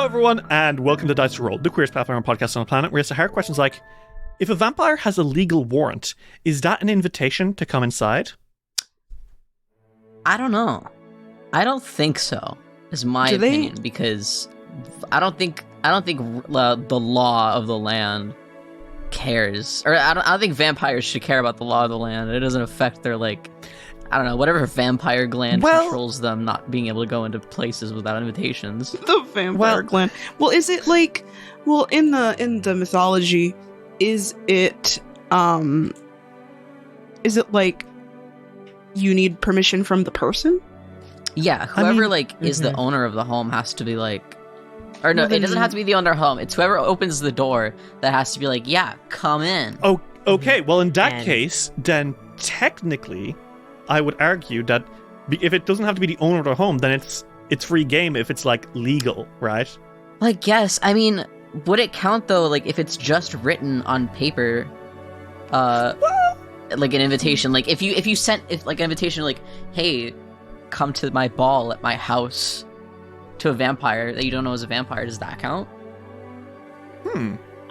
Hello, everyone, and welcome to Dice Roll, the Queerest Pathfinder Podcast on the planet, where we ask hard questions like, if a vampire has a legal warrant, is that an invitation to come inside? I don't know. I don't think so, is my opinion, because I don't think the law of the land cares. Or I don't think vampires should care about the law of the land. It doesn't affect their, whatever vampire gland controls them not being able to go into places without invitations. The vampire gland. Well, is it in the mythology, is it like you need permission from the person? Yeah, whoever is the owner of the home has to be it doesn't have to be the owner of the home. It's whoever opens the door that has to be like, yeah, come in. Oh, okay. Well, in that case, then technically, I would argue that if it doesn't have to be the owner of the home, then it's free game if it's legal, right? Yes. I mean, would it count though? If it's just written on paper, an invitation. If you sent an invitation, hey, come to my ball at my house, to a vampire that you don't know is a vampire, does that count?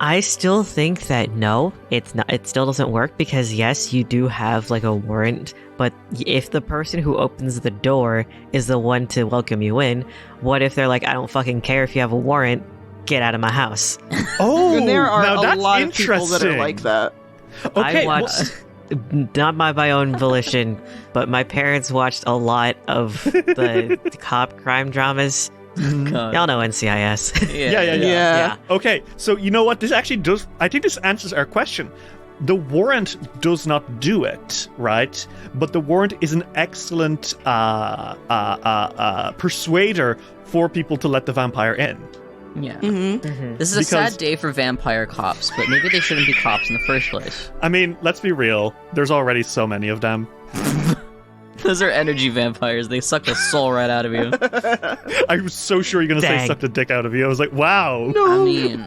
I still think that no, it's not. It still doesn't work because yes, you do have a warrant, but if the person who opens the door is the one to welcome you in, what if they're like, I don't fucking care if you have a warrant, get out of my house? Oh, and there are a lot of people that are like that. Okay, I watched, not by my own volition, but my parents watched a lot of the cop crime dramas. Y'all know NCIS. Yeah. Okay, so you know what? This actually does... I think this answers our question. The warrant does not do it, right? But the warrant is an excellent persuader for people to let the vampire in. Yeah. This is a sad day for vampire cops, but maybe they shouldn't be cops in the first place. I mean, let's be real. There's already so many of them. Those are energy vampires. They suck the soul right out of you. I was so sure you're going to say suck the dick out of you. I was like, wow. No. I mean...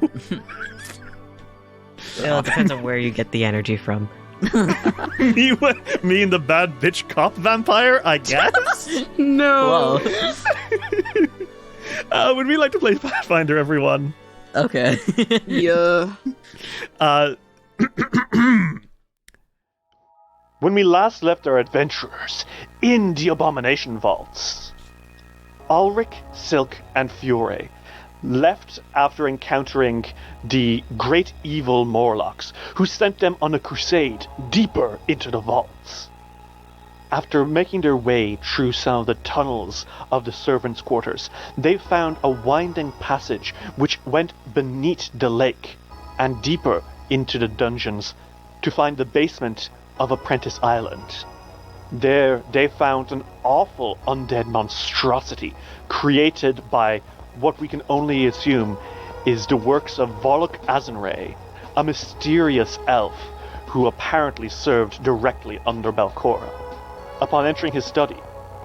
Well, it depends on where you get the energy from. me and the bad bitch cop vampire, I guess? No. Would we like to play Pathfinder, everyone? Okay. Yeah. When we last left our adventurers in the Abomination Vaults, Alrik, Silk, and Fiore left after encountering the great evil Morlocks, who sent them on a crusade deeper into the vaults. After making their way through some of the tunnels of the servants' quarters, they found a winding passage which went beneath the lake and deeper into the dungeons to find the basement of Apprentice Island. There they found an awful undead monstrosity created by what we can only assume is the works of Vorlok Azenray, a mysterious elf who apparently served directly under Belcora. Upon entering his study,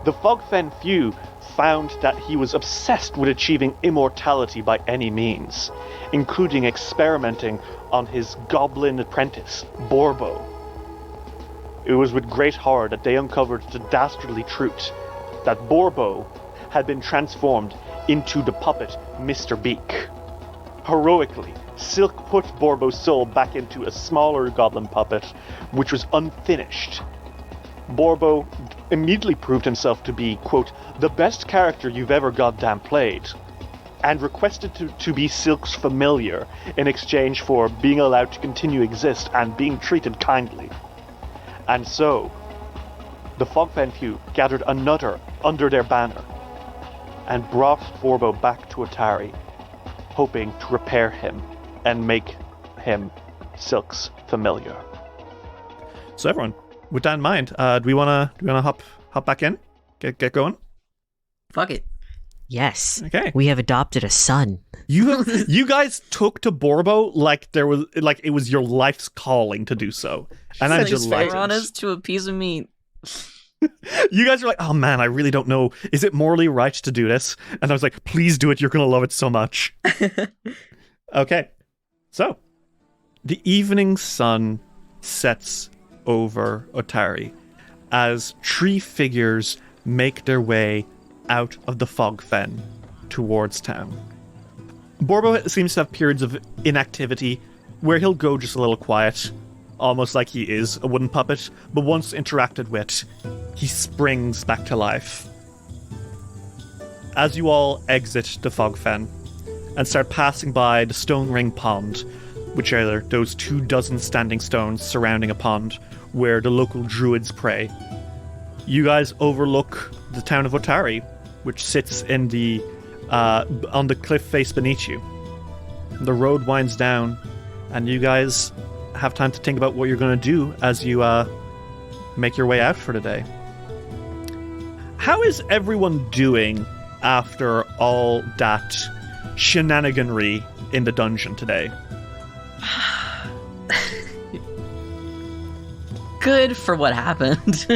the Fogfen Few found that he was obsessed with achieving immortality by any means, including experimenting on his goblin apprentice, Borbo. It was with great horror that they uncovered the dastardly truth that Borbo had been transformed into the puppet Mr. Beak. Heroically, Silk put Borbo's soul back into a smaller goblin puppet, which was unfinished. Borbo immediately proved himself to be, quote, the best character you've ever goddamn played, and requested to be Silk's familiar in exchange for being allowed to continue to exist and being treated kindly. And so, the Fogfen Few gathered another under their banner and brought Borbo back to Otari, hoping to repair him and make him Silk's familiar. So everyone, with that in mind, do we wanna hop back in? Get going? Fuck it. Yes. Okay. We have adopted a son. You guys took to Borbo like it was your life's calling to do so, and I'm just like honest to a piece of meat. You guys are like, oh man, I really don't know. Is it morally right to do this? And I was like, please do it. You're gonna love it so much. Okay, so the evening sun sets over Otari as 3 figures make their way out of the fog fen towards town. Borbo seems to have periods of inactivity where he'll go just a little quiet, almost like he is a wooden puppet, but once interacted with, he springs back to life. As you all exit the Fogfen and start passing by the Stone Ring Pond, which are those 24 standing stones surrounding a pond where the local druids pray, you guys overlook the town of Otari, which sits in the on the cliff face beneath you. The road winds down, and you guys have time to think about what you're going to do as you make your way out for the day. How is everyone doing after all that shenaniganry in the dungeon today? Good for what happened.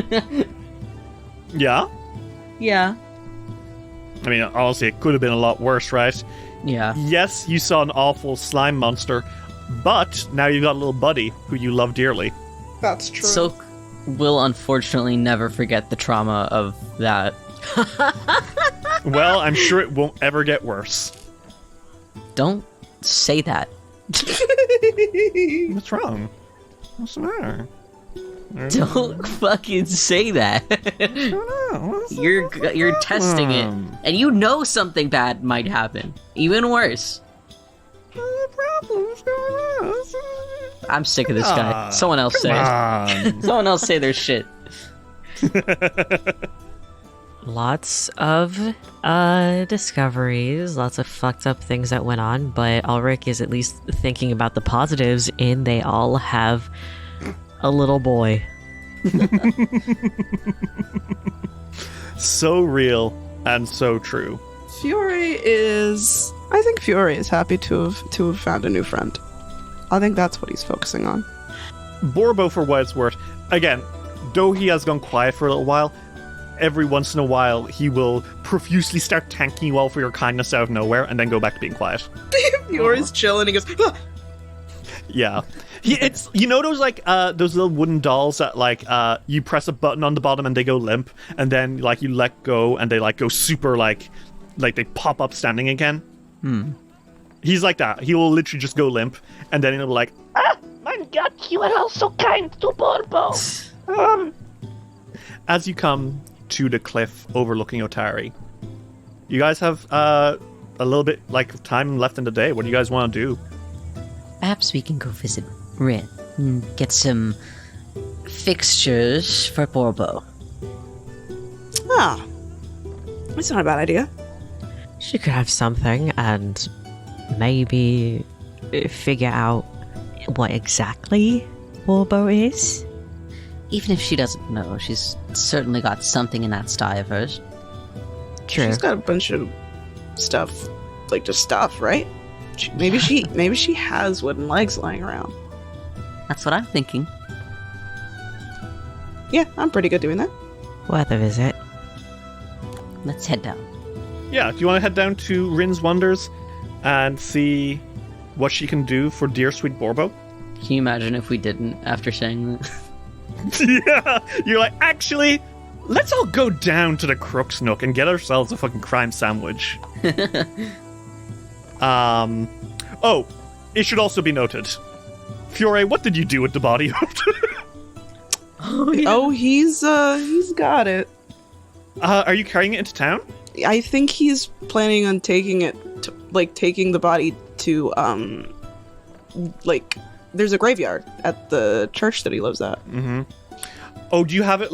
Yeah? Yeah. I mean, honestly, it could have been a lot worse, right? Yeah. Yes, you saw an awful slime monster, but now you've got a little buddy who you love dearly. That's true. Silk will unfortunately never forget the trauma of that. Well, I'm sure it won't ever get worse. Don't say that. What's wrong? What's the matter? Don't fucking say that. You're testing it, and you know something bad might happen. Even worse. I'm sick of this guy. Someone else say it. Someone else say their shit. Lots of discoveries, lots of fucked up things that went on, but Alrik is at least thinking about the positives in they all have a little boy. So real and so true. I think Fiore is happy to have found a new friend. I think that's what he's focusing on. Borbo, for what it's worth, again, though he has gone quiet for a little while, every once in a while he will profusely start thanking you all for your kindness out of nowhere and then go back to being quiet. Fiore's chilling, he goes, ah! Yeah. It's, you know those like those little wooden dolls that like you press a button on the bottom and they go limp, and then like you let go and they like go super like they pop up standing again? He's like that. He will literally just go limp, and then he'll be like, My God, you are all so kind to Borbo. As you come to the cliff overlooking Otari, you guys have a little bit like time left in the day. What do you guys want to do? Perhaps we can go visit Rin and get some fixtures for Borbo. Ah, that's not a bad idea. She could have something and maybe figure out what exactly Borbo is. Even if she doesn't know, she's certainly got something in that sty of hers. True. She's got a bunch of stuff, like just stuff, right? Maybe she has wooden legs lying around. That's what I'm thinking. Yeah, I'm pretty good doing that. Worth a visit. Let's head down. Yeah, do you want to head down to Rin's Wonders and see what she can do for dear sweet Borbo? Can you imagine if we didn't after saying that? Yeah, you're like, actually, let's all go down to the Crook's Nook and get ourselves a fucking crime sandwich. Oh, it should also be noted, Fiore, what did you do with the body? Oh, he's got it. Are you carrying it into town? I think he's planning on taking it, taking the body to, there's a graveyard at the church that he lives at. Mm-hmm. Oh, do you have it,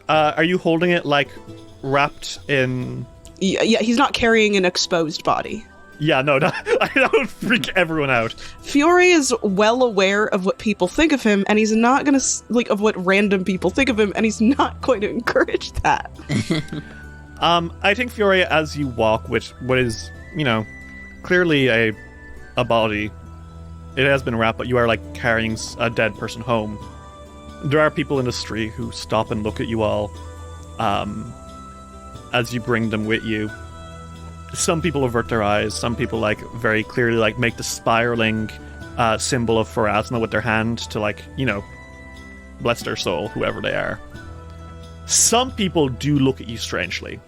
are you holding it, wrapped in... Yeah, he's not carrying an exposed body. Yeah, no, that would freak everyone out. Fiore is well aware of what people think of him, and he's not gonna, of what random people think of him, and he's not going to encourage that. I think, Fiore, as you walk with what is, clearly a body, it has been wrapped, but you are, carrying a dead person home. There are people in the street who stop and look at you all, as you bring them with you. Some people avert their eyes, some people, very clearly, make the spiraling symbol of Pharasma with their hand to, bless their soul, whoever they are. Some people do look at you strangely,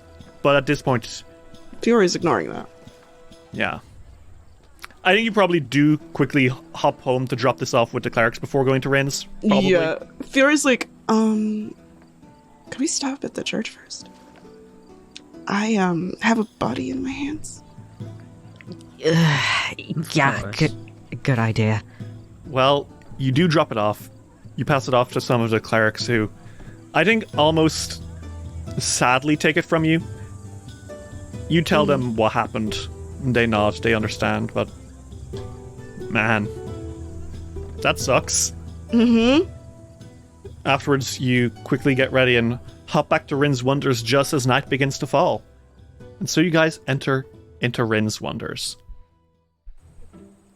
but at this point... Fiore's ignoring that. Yeah. I think you probably do quickly hop home to drop this off with the clerics before going to Rin's. Probably. Yeah. Fiore's like, can we stop at the church first? I have a body in my hands. Yeah, good idea. Well, you do drop it off. You pass it off to some of the clerics who, I think, almost sadly take it from you. You tell them what happened. They nod, they understand, but man, that sucks. Mm-hmm. Afterwards, you quickly get ready and hop back to Rin's Wonders just as night begins to fall. And so you guys enter into Rin's Wonders.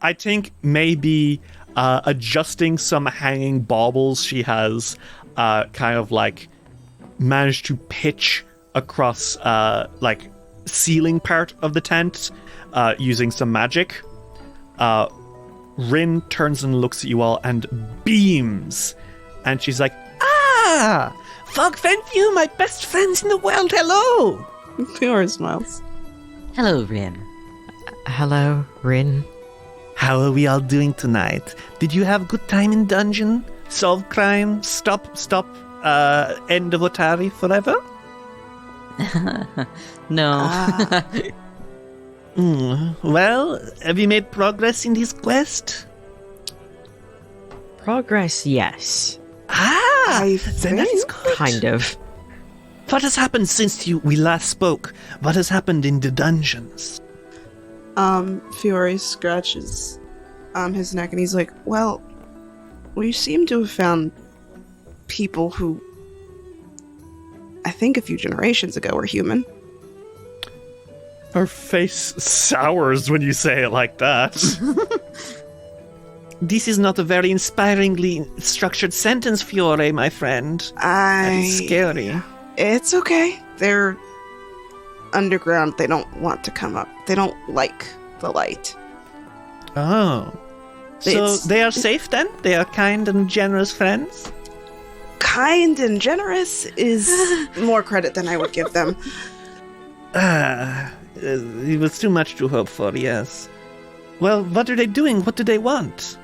I think maybe adjusting some hanging baubles she has kind of like managed to pitch across like ceiling part of the tent using some magic. Rin turns and looks at you all and beams. And she's like, Ah! Fogfen Few, my best friends in the world, hello! Fiore smiles. Hello, Rin. Hello, Rin. How are we all doing tonight? Did you have a good time in dungeon? Solve crime? Stop, end of Otari forever? No. Well, have you made progress in this quest? Progress, yes. Then that is good. Kind of. What has happened since we last spoke? What has happened in the dungeons? Fiore scratches his neck and he's like, well, we seem to have found people who I think a few generations ago were human. her face sours when you say it like that. This is not a very inspiringly structured sentence, Fiore, my friend. That is scary. It's okay. They're underground. They don't want to come up. They don't like the light. Oh. So they are safe then? They are kind and generous friends? Kind and generous is more credit than I would give them. It was too much to hope for, yes. Well, what are they doing? What do they want?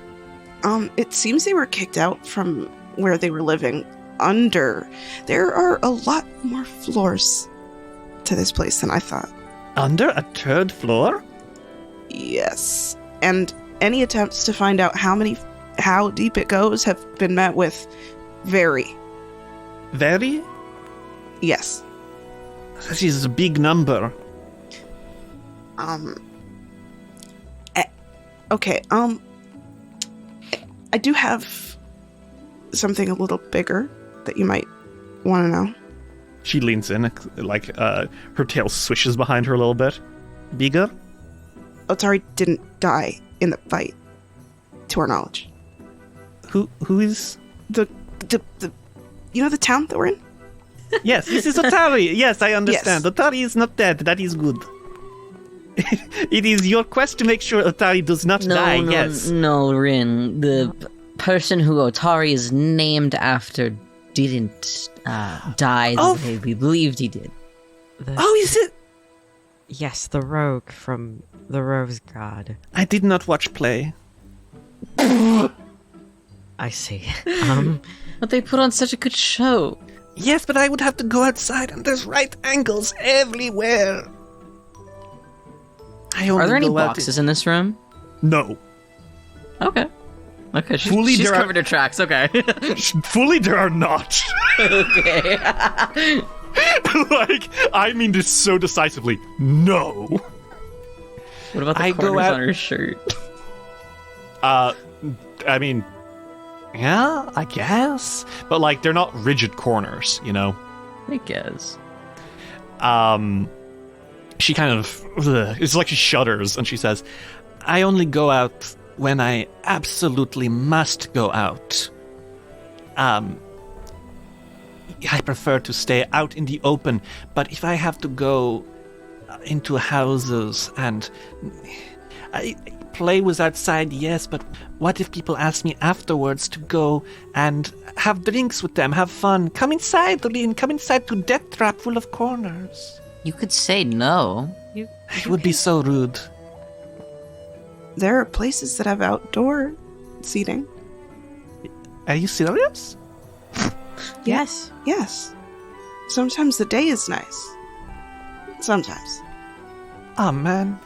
It seems they were kicked out from where they were living under. There are a lot more floors to this place than I thought. Under a third floor? Yes. And any attempts to find out how deep it goes have been met with very. Very? Yes. That is a big number. Okay, I do have something a little bigger that you might want to know. She leans in, like, her tail swishes behind her a little bit. Bigger? Otari didn't die in the fight, to our knowledge. Who is? The you know the town that we're in? Yes, this is Otari. Yes, I understand. Yes. Otari is not dead. That is good. It is your quest to make sure Otari does not die, yes. No, Rin. The person who Otari is named after didn't die the way we believed he did. Is it? Yes, the rogue from the Rose God. I did not watch play. I see. But they put on such a good show. Yes, but I would have to go outside and there's right angles everywhere. Are there any boxes in this room? No. Okay, Fully she's there are- covered her tracks, okay. Fully there are not. Okay. Like, I mean this so decisively. No. What about the I go corners out- on her shirt? I mean, yeah, I guess. But, like, they're not rigid corners, you know? I guess. She kind of... It's like she shudders, and she says, I only go out when I absolutely must go out. I prefer to stay out in the open, but if I have to go into houses and... Play was outside, yes, but what if people ask me afterwards to go and have drinks with them, have fun? Come inside, Lynn, come inside to Death Trap full of corners. You could say no. It would be so rude. There are places that have outdoor seating. Are you serious? Yes. Yes. Sometimes the day is nice. Sometimes. Oh, man.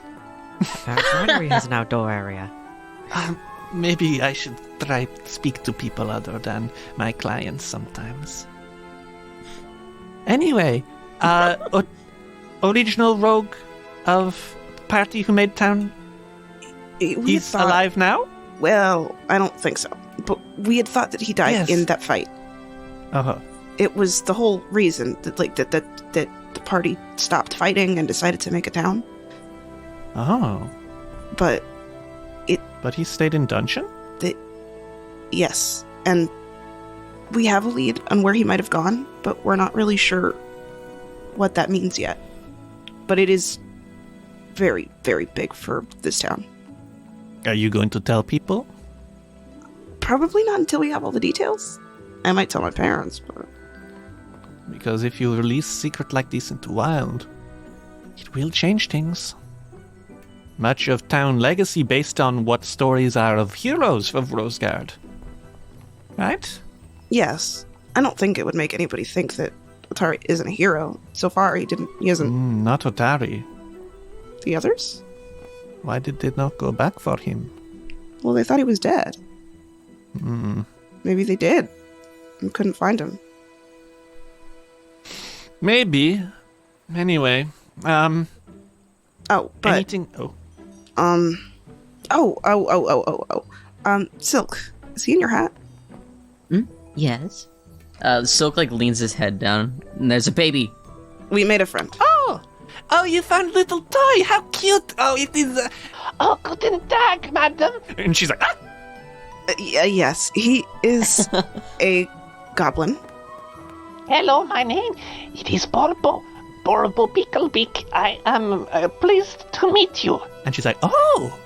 Winery has an outdoor area. Maybe I should try to speak to people other than my clients sometimes. Anyway, original rogue of party who made town, he's alive now? Well, I don't think so. But we had thought that he died in that fight. Uh-huh. It was the whole reason that the party stopped fighting and decided to make a town. Oh. But he stayed in dungeon? Yes. And we have a lead on where he might have gone, but we're not really sure what that means yet. But it is very, very big for this town. Are you going to tell people? Probably not until we have all the details. I might tell my parents, but... Because if you release secret like this into wild, it will change things. Much of town legacy based on what stories are of heroes of Roseguard. Right? Yes. I don't think it would make anybody think that Otari isn't a hero. So far, he isn't. Not Otari. The others? Why did they not go back for him? Well, they thought he was dead. Maybe they did. And couldn't find him. Maybe. Anyway, Oh, but... anything... Silk. Is he in your hat? Yes. Silk leans his head down, and there's a baby. We made a friend. Oh, you found a little toy! How cute! Oh, it is... Oh, guten Tag, madam. And she's like, ah! Yes, he is a goblin. Hello, my name. It is Borbo. Borbo Picklebeak. I am pleased to meet you. And she's like, oh!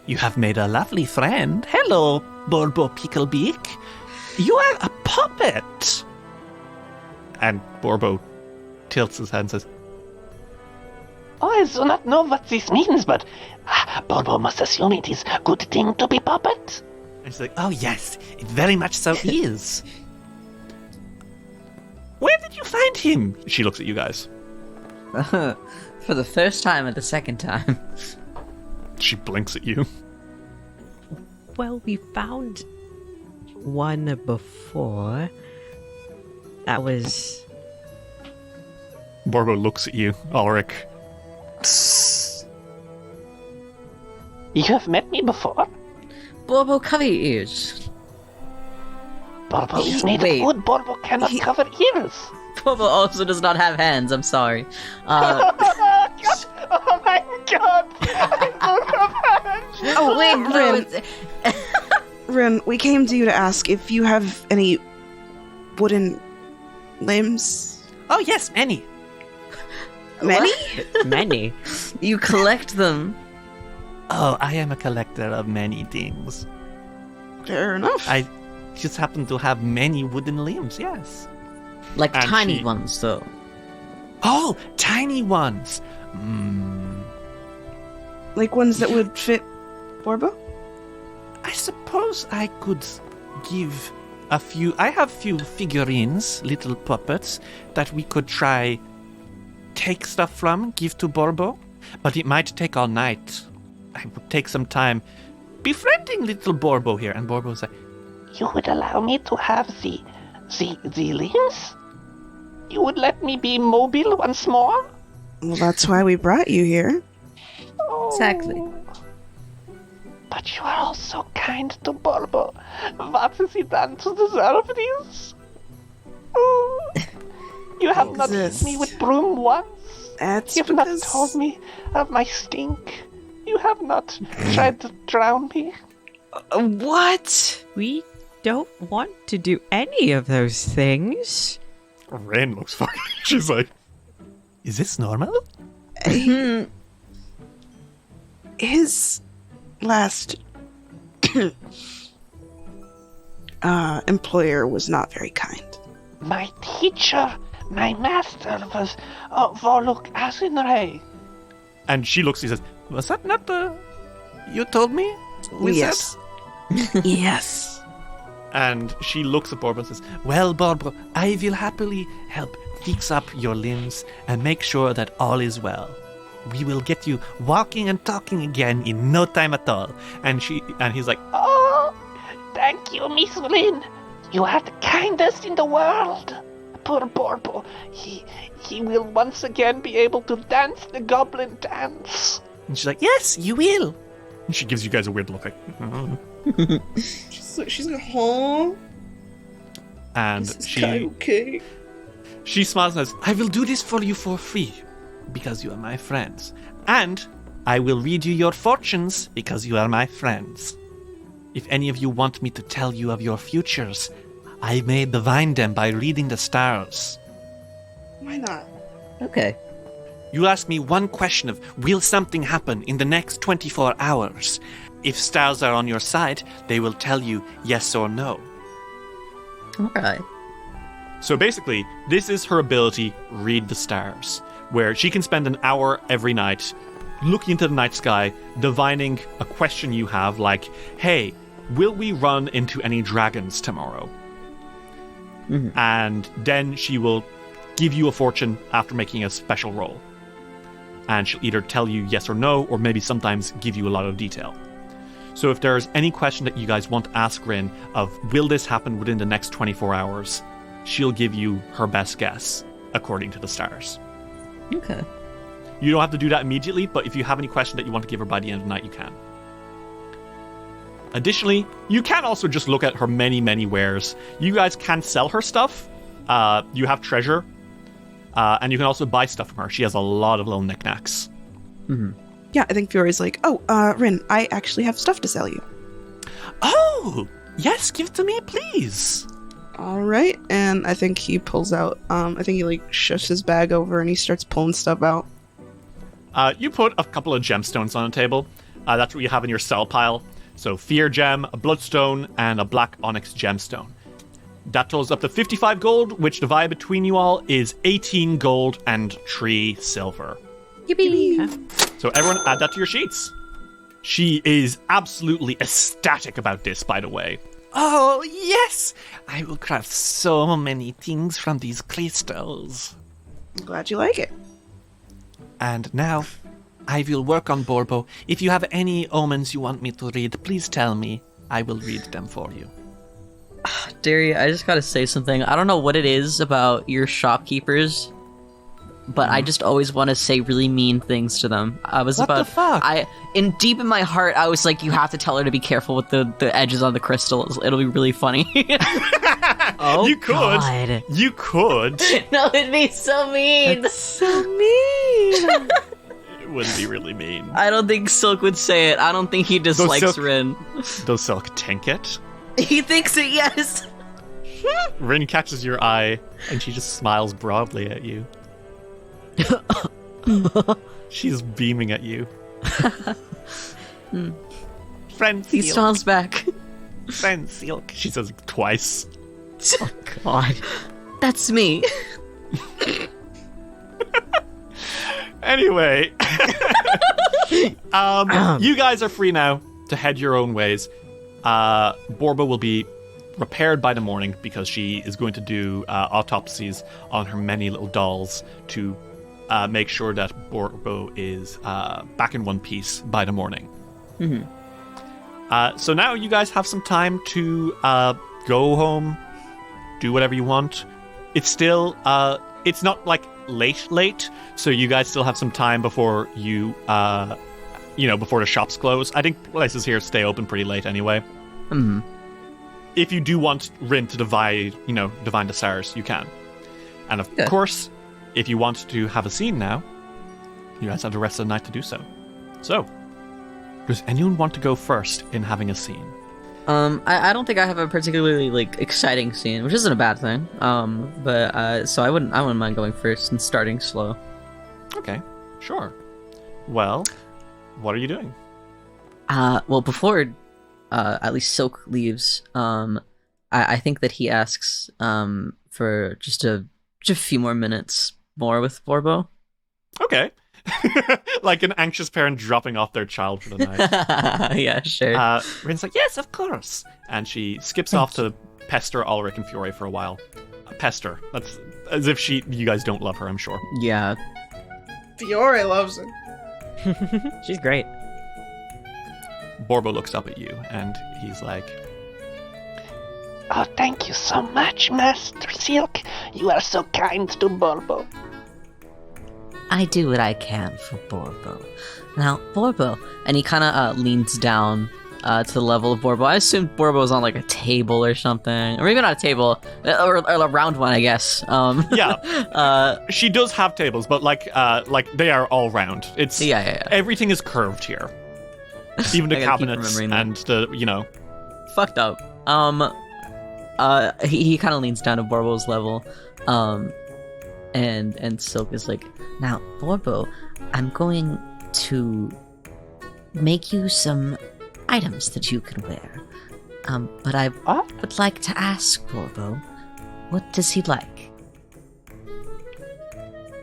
You have made a lovely friend. Hello, Borbo Picklebeak. You are a puppet. And Borbo tilts his head and says, Oh, I do not know what this means, but Borbo must assume it is a good thing to be puppet. And she's like, oh yes, it very much so is. Where did you find him? She looks at you guys. For the first time and the second time. She blinks at you. Well, we found one before. That was... Borbo looks at you, Alrik. You have met me before? Borbo, cover your ears. Borbo is made of wood. Borbo cannot cover ears. Borbo also does not have hands, I'm sorry. Oh my god! I don't have hands! Oh, wait, Rin. Rin, we came to you to ask if you have any wooden limbs. Oh yes, many. Many? Many. You collect them. Oh, I am a collector of many things. Fair enough. I just happen to have many wooden limbs, yes. Like And tiny she- ones, though. Oh, tiny ones. Like ones that would fit Borbo? I suppose I could give a few... I have few figurines, little puppets, that we could try take stuff from, give to Borbo. But it might take all night. I would take some time befriending little Borbo here. And Borbo's like, You would allow me to have the limbs? You would let me be mobile once more? Well, that's why we brought you here. Exactly. But you are all so kind to Borbo. What has he done to deserve this? Oh, you have not hit me with broom once. That's You have not because... told me of my stink. You have not tried to drown me. What? We don't want to do any of those things. Ren looks fucking... She's like, is this normal? His last employer was not very kind. My teacher, my master was Voluk Asinray. And she looks, he says, was that not the You told me? Yes. Yes. And she looks at Borbo and says, well, Borbo, I will happily help fix up your limbs and make sure that all is well. We will get you walking and talking again in no time at all. And he's like, Oh, thank you, Miss Lynn. You are the kindest in the world. Poor Borbo. He will once again be able to dance the goblin dance. and she's like, yes, you will. And she gives you guys a weird look like, She's like, huh? And This is kinda okay. she smiles and says, I will do this for you for free because you are my friends. And I will read you your fortunes because you are my friends. If any of you want me to tell you of your futures, I may divine them by reading the stars. Why not? Okay. You ask me one question of, will something happen in the next 24 hours? If stars are on your side, they will tell you yes or no. Alright. So basically, this is her ability, Read the Stars, where she can spend an hour every night looking into the night sky, divining a question you have, like, hey, will we run into any dragons tomorrow? Mm-hmm. And then she will give you a fortune after making a special roll. And she'll either tell you yes or no, or maybe sometimes give you a lot of detail. So if there's any question that you guys want to ask Rin of, will this happen within the next 24 hours, she'll give you her best guess, according to the stars. Okay. You don't have to do that immediately, but if you have any question that you want to give her by the end of the night, you can. Additionally, you can also just look at her many, many wares. You guys can sell her stuff. You have treasure. And you can also buy stuff from her. She has a lot of little knickknacks. Mm-hmm. Yeah, I think Fiore's like, oh, Rin, I actually have stuff to sell you. Oh! Yes, give it to me, please! All right, and I think he pulls out, I think he, like, shifts his bag over and he starts pulling stuff out. You put a couple of gemstones on the table. That's what you have in your sell pile. So, Fear Gem, a Bloodstone, and a Black Onyx Gemstone. That totals up to 55 gold, which divided between you all is 18 gold and 3 silver. Yippee! So everyone add that to your sheets. She is absolutely ecstatic about this, by the way. Oh, yes! I will craft so many things from these crystals. I'm glad you like it. And now, I will work on Borbo. If you have any omens you want me to read, please tell me. I will read them for you. Derry, I just gotta say something. I don't know what it is about your shopkeepers, but I just always want to say really mean things to them. What the fuck? Deep in my heart, I was like, you have to tell her to be careful with the edges on the crystals. It'll be really funny. Oh, you could. God. You could. No, it'd be so mean. That's so mean. It wouldn't be really mean. I don't think Silk would say it. I don't think he dislikes Silk- Rin. Does Silk tank it? He thinks it, yes. Rin catches your eye, and she just smiles broadly at you. She's beaming at you. Friend He Silk. smiles back. Friend Silk. She says it twice. Oh, God. That's me. Anyway. You guys are free now to head your own ways. Borba will be repaired by the morning because she is going to do autopsies on her many little dolls to make sure that Borbo is back in one piece by the morning. Mm-hmm. So now you guys have some time to go home, do whatever you want. It's still, it's not like late, so you guys still have some time before you, before the shops close. I think places here stay open pretty late anyway. Mm-hmm. If you do want Rin to divine the stars, you can. And of course, if you want to have a scene now, you guys have the rest of the night to do so. So, does anyone want to go first in having a scene? I don't think I have a particularly exciting scene, which isn't a bad thing. So I wouldn't mind going first and starting slow. Okay, sure. Well, what are you doing? Well, before at least Silk leaves, I think that he asks for just a few more minutes more with Borbo. Okay. Like an anxious parent dropping off their child for the night. Yeah, sure. Rin's like, yes, of course. And she skips off to pester Alrik and Fiore for a while. Pester. That's as if you guys don't love her, I'm sure. Yeah. Fiore loves her. She's great. Borbo looks up at you and he's like, Oh, thank you so much, Master Silk. You are so kind to Borbo. I do what I can for Borbo. Now, Borbo, and he kind of leans down to the level of Borbo. I assume Borbo's on like a table or something, or maybe not a table, or a round one, I guess. yeah. She does have tables, but like they are all round. It's yeah. Everything is curved here, even the cabinets and the Fucked up. He kind of leans down to Borbo's level, and Silk is like, now, Borbo, I'm going to make you some items that you can wear. But I would like to ask Borbo, what does he like?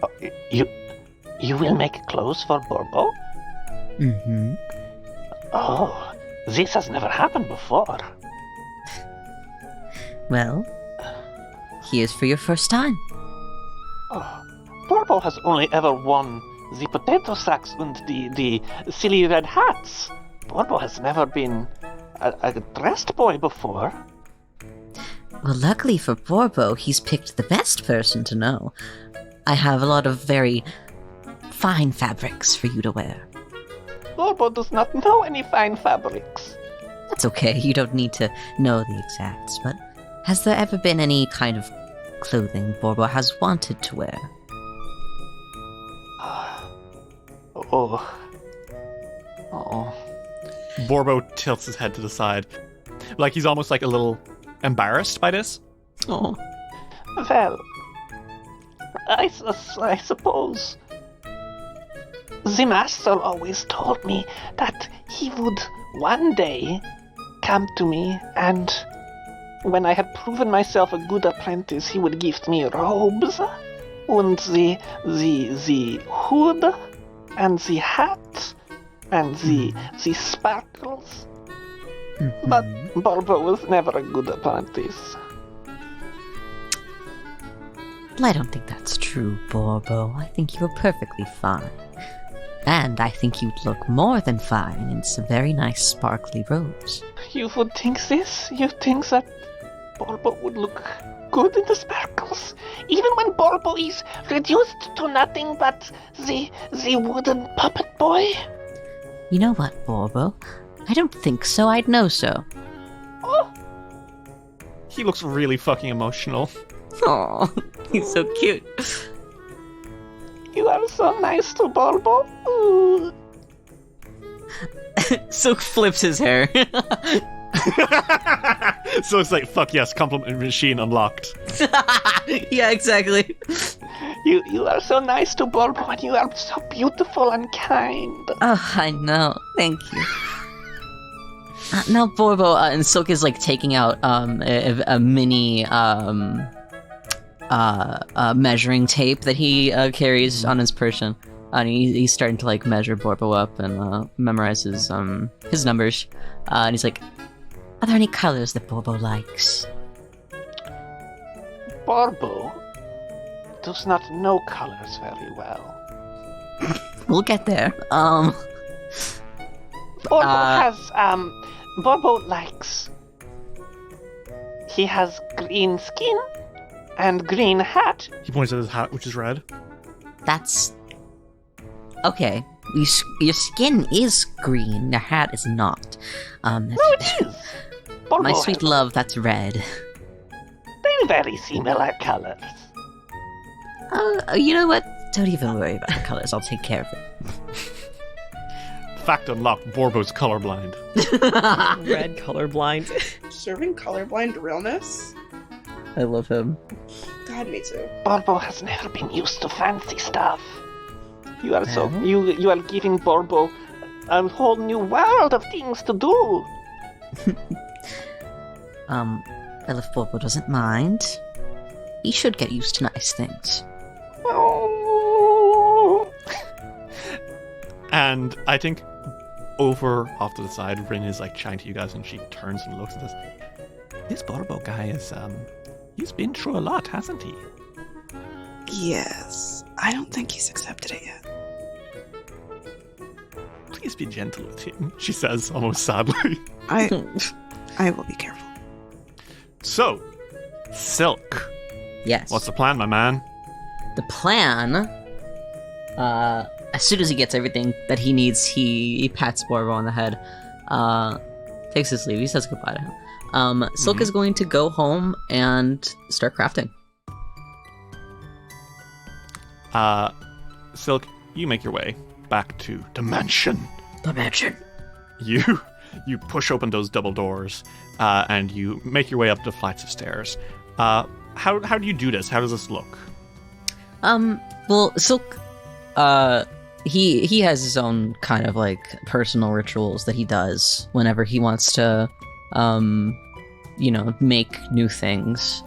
Oh, you will make clothes for Borbo? Mm-hmm. Oh, this has never happened before. Well, here's for your first time. Oh, Borbo has only ever worn the potato sacks and the silly red hats. Borbo has never been a dressed boy before. Well, luckily for Borbo, he's picked the best person to know. I have a lot of very fine fabrics for you to wear. Borbo does not know any fine fabrics. That's okay, you don't need to know the exacts, but has there ever been any kind of clothing Borbo has wanted to wear? Oh. Borbo tilts his head to the side, like he's almost like a little embarrassed by this. Oh. Well, I suppose the master always told me that he would one day come to me, and when I had proven myself a good apprentice, he would gift me robes and the hood and the hat and the sparkles. Mm-hmm. But Borbo was never a good apprentice. Well, I don't think that's true, Borbo. I think you're perfectly fine. And I think you'd look more than fine in some very nice sparkly robes. You would think this? You think that Borbo would look good in the sparkles? Even when Borbo is reduced to nothing but the wooden puppet boy? You know what, Borbo? I don't think so. I'd know so. Oh, He looks really fucking emotional. Aw, he's so cute. you are so nice to Borbo. Ooh. Silk flips his hair. So it's like, fuck yes, compliment machine unlocked. Yeah, exactly. You are so nice to Borbo, and you are so beautiful and kind. Oh, I know. Thank you. Now, Borbo and Silk is like taking out a mini measuring tape that he carries on his person, and he's starting to like measure Borbo up and memorize his numbers. And he's like, "Are there any colors that Borbo likes?" Borbo does not know colors very well. We'll get there. Borbo likes. He has green skin and green hat. He points at his hat, which is red. That's okay. Your skin is green. Your hat is not. No, it is. Borbo My sweet has love, that's red. very similar colors. You know what? Don't even worry about the colors. I'll take care of it. Fact unlocked, Borbo's colorblind. Red colorblind. Serving colorblind realness? I love him. God, me too. Borbo has never been used to fancy stuff. You are you are giving Borbo a whole new world of things to do. Well, if Borbo doesn't mind, he should get used to nice things. Oh. And I think over off to the side, Rin is like chatting to you guys, and she turns and looks at this. This Borbo guy is, he's been through a lot, hasn't he? Yes. I don't think he's accepted it yet. Please be gentle with him, she says, almost sadly. I will be careful. So, Silk. Yes. What's the plan, my man? The plan, as soon as he gets everything that he needs, he pats Borbo on the head, takes his leave, he says goodbye to him. Silk is going to go home and start crafting. Silk, you make your way back to the mansion. The mansion. You push open those double doors, and you make your way up the flights of stairs. How do you do this? How does this look? Well, Silk, he has his own kind of like personal rituals that he does whenever he wants to, make new things.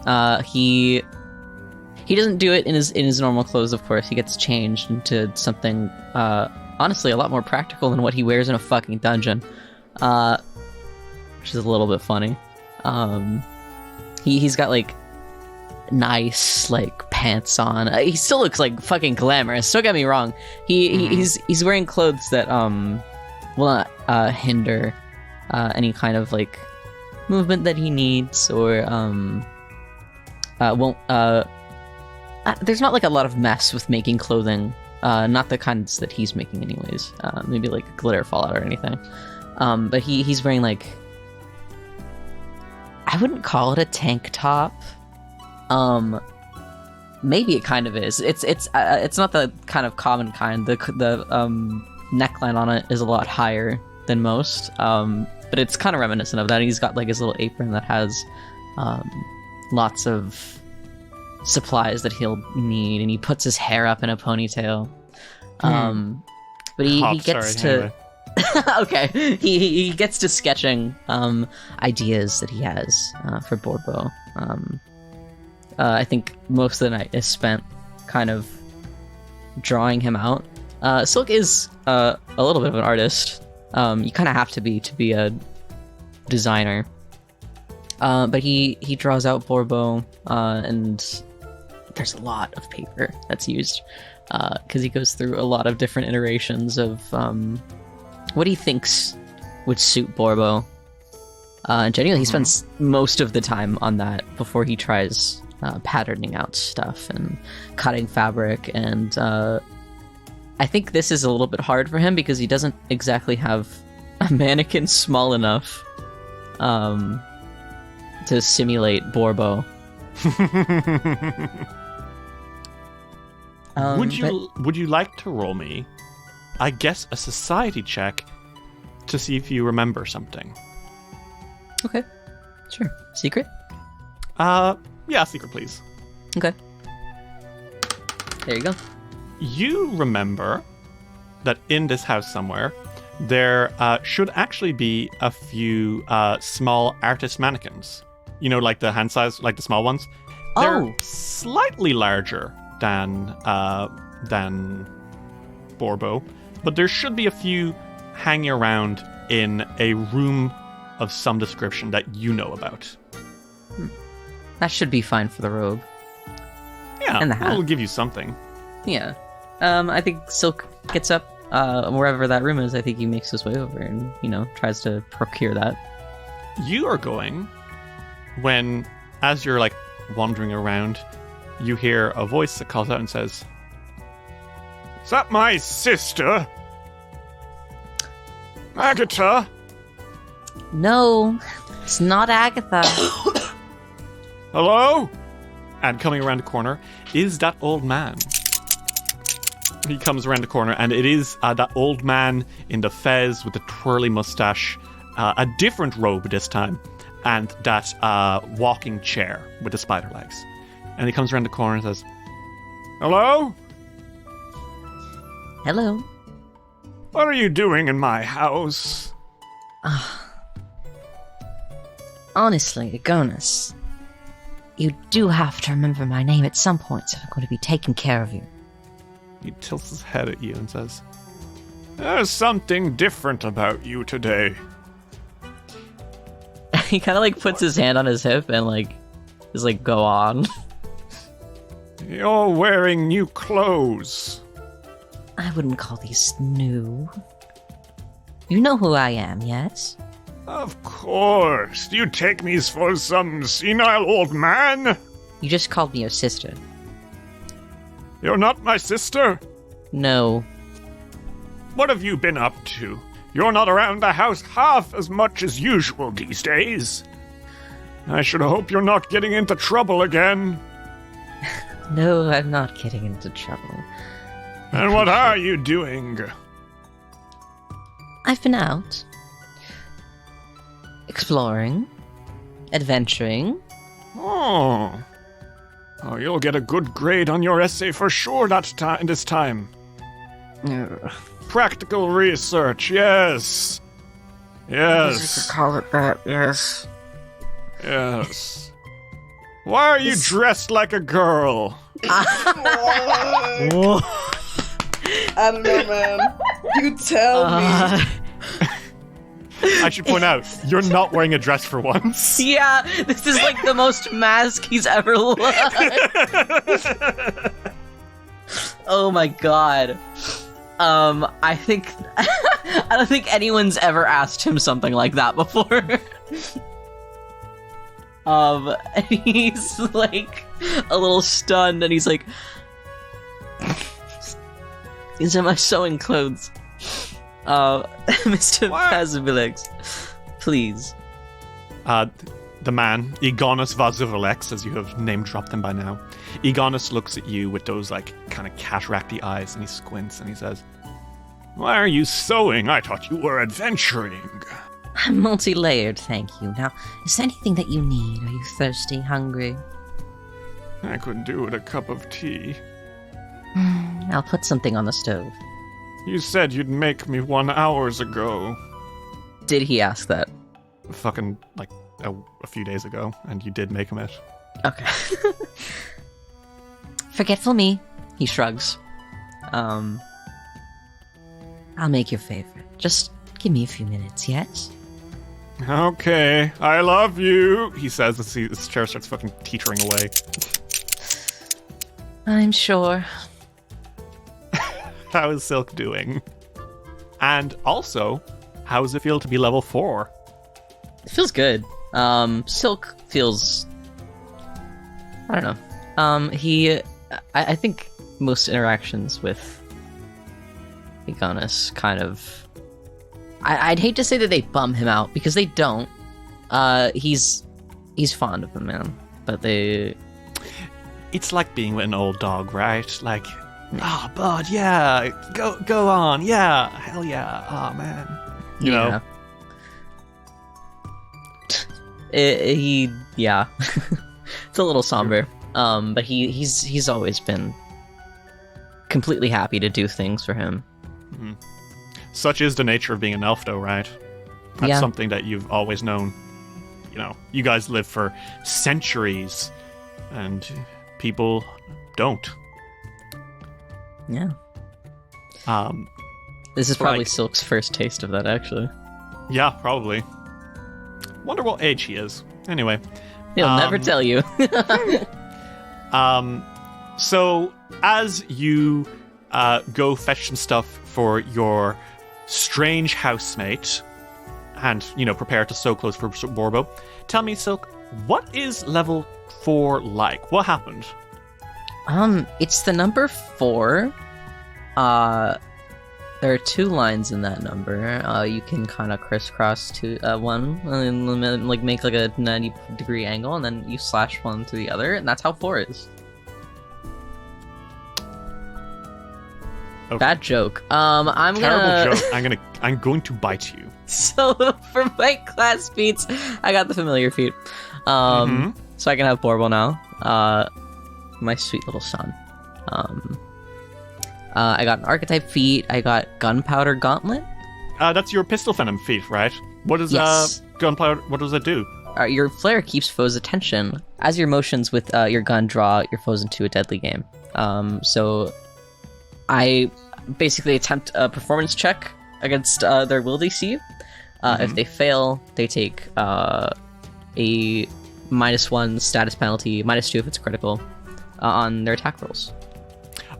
He doesn't do it in his normal clothes, of course. He gets changed into something, honestly, a lot more practical than what he wears in a fucking dungeon, which is a little bit funny. He's got like nice like pants on. He still looks like fucking glamorous. Don't get me wrong. He's wearing clothes that will not hinder any kind of like movement that he needs, or won't. There's not like a lot of mess with making clothing. Not the kinds that he's making, anyways. Maybe like glitter fallout or anything. But he's wearing like, I wouldn't call it a tank top. Maybe it kind of is. It's not the kind of common kind. The neckline on it is a lot higher than most. But it's kind of reminiscent of that. He's got like his little apron that has lots of supplies that he'll need, and he puts his hair up in a ponytail. But he gets to anyway. Okay, he gets to sketching ideas that he has for Borbo. I think most of the night is spent kind of drawing him out. Silk is a little bit of an artist. You kind of have to be a designer. But he draws out Borbo, and there's a lot of paper that's used, because he goes through a lot of different iterations of what he thinks would suit Borbo. And genuinely, he spends most of the time on that before he tries patterning out stuff and cutting fabric. And I think this is a little bit hard for him because he doesn't exactly have a mannequin small enough to simulate Borbo. Would you like to roll me, I guess, a society check to see if you remember something? Okay, sure. Secret? Yeah, secret, please. Okay. There you go. You remember that in this house somewhere, there should actually be a few small artist mannequins. You know, like the hand size, like the small ones. They're slightly larger than Borbo, but there should be a few hanging around in a room of some description that you know about. That should be fine for the robe. Yeah, and the hat. It'll give you something. Yeah. I think Silk gets up wherever that room is. I think he makes his way over and, tries to procure that. You are going when, as you're like wandering around, you hear a voice that calls out and says, "Is that my sister? Agatha?" No, it's not Agatha. Hello? And coming around the corner is that old man. He comes around the corner, and it is that old man in the fez with the twirly mustache, a different robe this time, and that walking chair with the spider legs. And he comes around the corner and says, "Hello? Hello. What are you doing in my house?" Honestly, Agonis, you do have to remember my name at some point if I'm going to be taking care of you. He tilts his head at you and says, There's something different about you today. He kind of like puts his hand on his hip and like is like, go on. You're wearing new clothes. I wouldn't call these new. You know who I am, yes? Of course. Do you take me for some senile old man? You just called me your sister. You're not my sister? No. What have you been up to? You're not around the house half as much as usual these days. I should hope you're not getting into trouble again. No, I'm not getting into trouble. And what are you doing? I've been out. Exploring. Adventuring. Oh, you'll get a good grade on your essay for sure this time. Practical research, yes. Yes. You could call it that, yes. Yes. Why are you dressed like a girl? I don't know, man. You tell me. I should point out, you're not wearing a dress for once. Yeah, this is like the most mask he's ever looked. Oh my god. I don't think anyone's ever asked him something like that before. He's like a little stunned and he's like, these are my sewing clothes. Mr. Pazivilex, please. The man, Egonus Vazivilex, as you have name-dropped him by now. Egonus looks at you with those, like, kind of cataracty eyes, and he squints, and he says, Why are you sewing? I thought you were adventuring. I'm multi-layered, thank you. Now, is there anything that you need? Are you thirsty, hungry? I could do with a cup of tea. I'll put something on the stove. You said you'd make me 1 hour ago. Did he ask that? Fucking, like, a few days ago, and you did make him it. Okay. Forgetful me. He shrugs. I'll make your favorite. Just give me a few minutes, yes? Okay, I love you, he says as his chair starts fucking teetering away. I'm sure. How is Silk doing? And also, how does it feel to be level 4? It feels good. Silk feels... I don't know. I think most interactions with Egonus kind of... I'd hate to say that they bum him out, because they don't. He's fond of them, man. But they... It's like being with an old dog, right? Like, oh, bud, yeah, go on, yeah, hell yeah, oh, man. You know? Yeah. It's a little somber. But he's always been completely happy to do things for him. Mm-hmm. Such is the nature of being an elf, though, right? That's something that you've always known. You know, you guys live for centuries, and people don't. Yeah. This is probably like, Silk's first taste of that, actually. Yeah, probably. Wonder what age he is. Anyway. He'll never tell you. So, as you go fetch some stuff for your strange housemate, and, prepare to sew clothes for Borbo, tell me, Silk, what is level 4 like? What happened? It's the number 4. There are 2 lines in that number. You can kind of crisscross to one, and then make like a 90-degree angle, and then you slash one to the other, and that's how 4 is. Okay. Bad joke. I'm Terrible joke. I'm going to bite you. So for my class feats, I got the familiar feat. So I can have Borbo now. My sweet little son. I got an archetype feat. I got gunpowder gauntlet. That's your pistol venom feat, right? What is gunpowder? What does it do? Your flare keeps foes' attention as your motions with your gun draw your foes into a deadly game. So I basically attempt a performance check against their will DC. If they fail, they take a -1 status penalty, -2 if it's critical, on their attack rolls.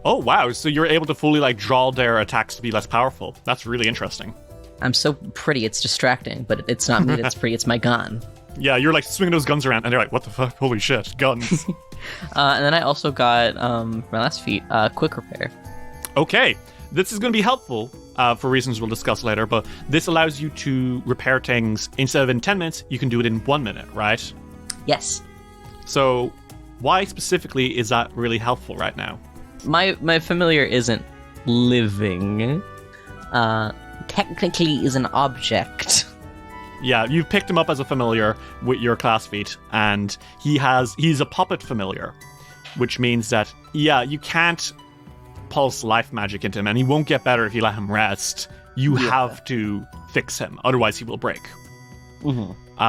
Oh, wow. So you're able to fully, like, draw their attacks to be less powerful. That's really interesting. I'm so pretty, it's distracting, but it's not me that's pretty, it's my gun. Yeah, you're, like, swinging those guns around, and they're like, what the fuck? Holy shit, guns. And then I also got, my last feat, Quick Repair. Okay. This is going to be helpful for reasons we'll discuss later, but this allows you to repair things. Instead of in 10 minutes, you can do it in 1 minute, right? Yes. So why specifically is that really helpful right now? My familiar isn't living. Technically is an object. Yeah, you've picked him up as a familiar with your class feat, and he's a puppet familiar, which means that, yeah, you can't pulse life magic into him, and he won't get better if you let him rest. You have to fix him, otherwise he will break.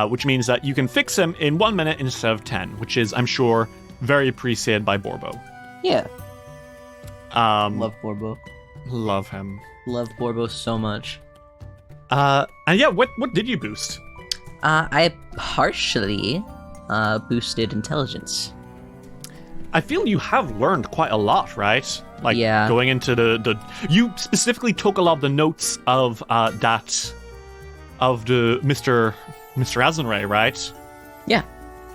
Which means that you can fix him in 1 minute instead of 10, which is, I'm sure, very appreciated by Borbo. Yeah. Love Borbo. Love him. Love Borbo so much. And yeah, what did you boost? I partially boosted intelligence. I feel you have learned quite a lot, right? Like, yeah. Going into the you specifically took a lot of the notes of the Mr. Azenray, right? Yeah.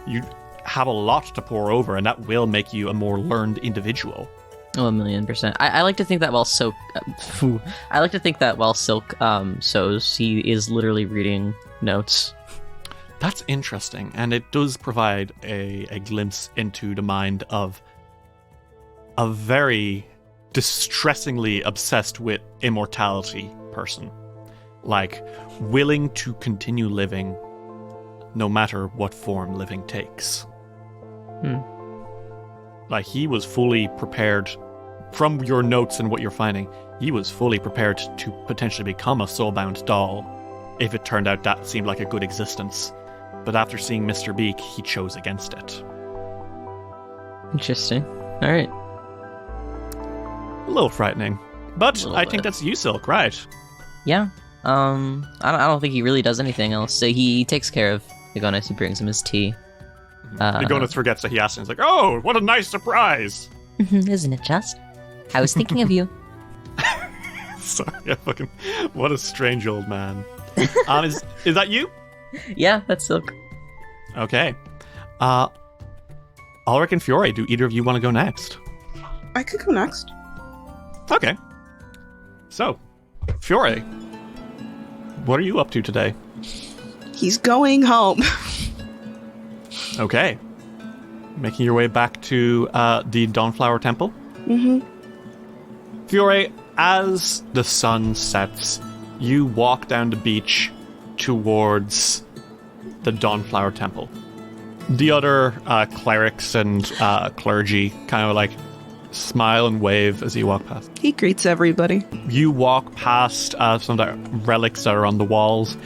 You have a lot to pour over, and that will make you a more learned individual. Oh, 1,000,000%. I like to think that while Silk, sews, he is literally reading notes. That's interesting, and it does provide a glimpse into the mind of a very distressingly obsessed with immortality person. Like, willing to continue living no matter what form living takes. Like, he was fully prepared, from your notes and what you're finding, he was fully prepared to potentially become a soulbound doll if it turned out that seemed like a good existence. But after seeing Mr. Beak, he chose against it. Interesting. Alright. A little frightening. But I think that's you, Silk, right? Yeah. I don't think he really does anything else. So he takes care of Igonis, he brings him his tea. Igonis forgets that he asked him. He's like, oh, what a nice surprise! Isn't it just? I was thinking of you. Sorry, what a strange old man. Is that you? Yeah, that's Silk. Okay. Alrik and Fiore, do either of you want to go next? I could go next. Okay. So, Fiore, what are you up to today? He's going home. Okay. Making your way back to the Dawnflower Temple? Mm-hmm. Fiore, as the sun sets, you walk down the beach towards the Dawnflower Temple. The other clerics and clergy kind of like smile and wave as you walk past. He greets everybody. You walk past some of the relics that are on the walls,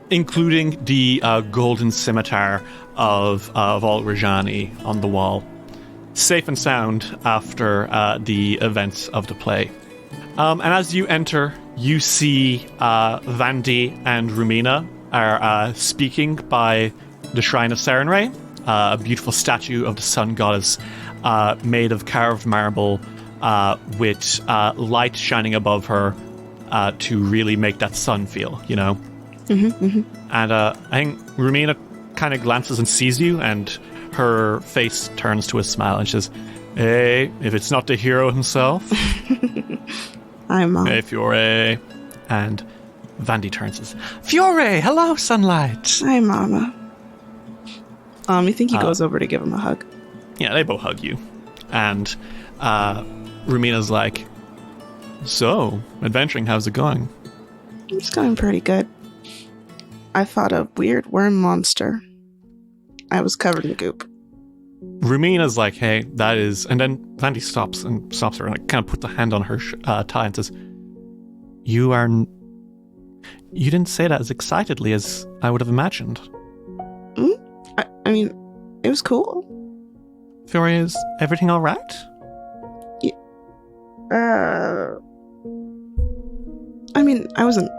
including the golden scimitar of Al-Rajani on the wall. Safe and sound after the events of the play. And as you enter, you see Vandy and Rumina are speaking by the Shrine of Sarenrae, a beautiful statue of the sun goddess made of carved marble with light shining above her to really make that sun feel, you know? Mm-hmm, mm-hmm. And I think Rumina kind of glances and sees you, and her face turns to a smile and she says, hey, if it's not the hero himself. Hi, Mom. Hey, Fiore. And Vandy turns and says, Fiore, hello, sunlight. Hi, Mama. You think he goes over to give him a hug? Yeah, they both hug you. And Rumina's like, so, adventuring, how's it going? It's going pretty good. I fought a weird worm monster. I was covered in goop. Rumina's like, hey, that is... And then Vandy stops her and like, kind of puts a hand on her tie and says, You didn't say that as excitedly as I would have imagined. I mean, it was cool. Fiore, is everything all right? I mean, I wasn't...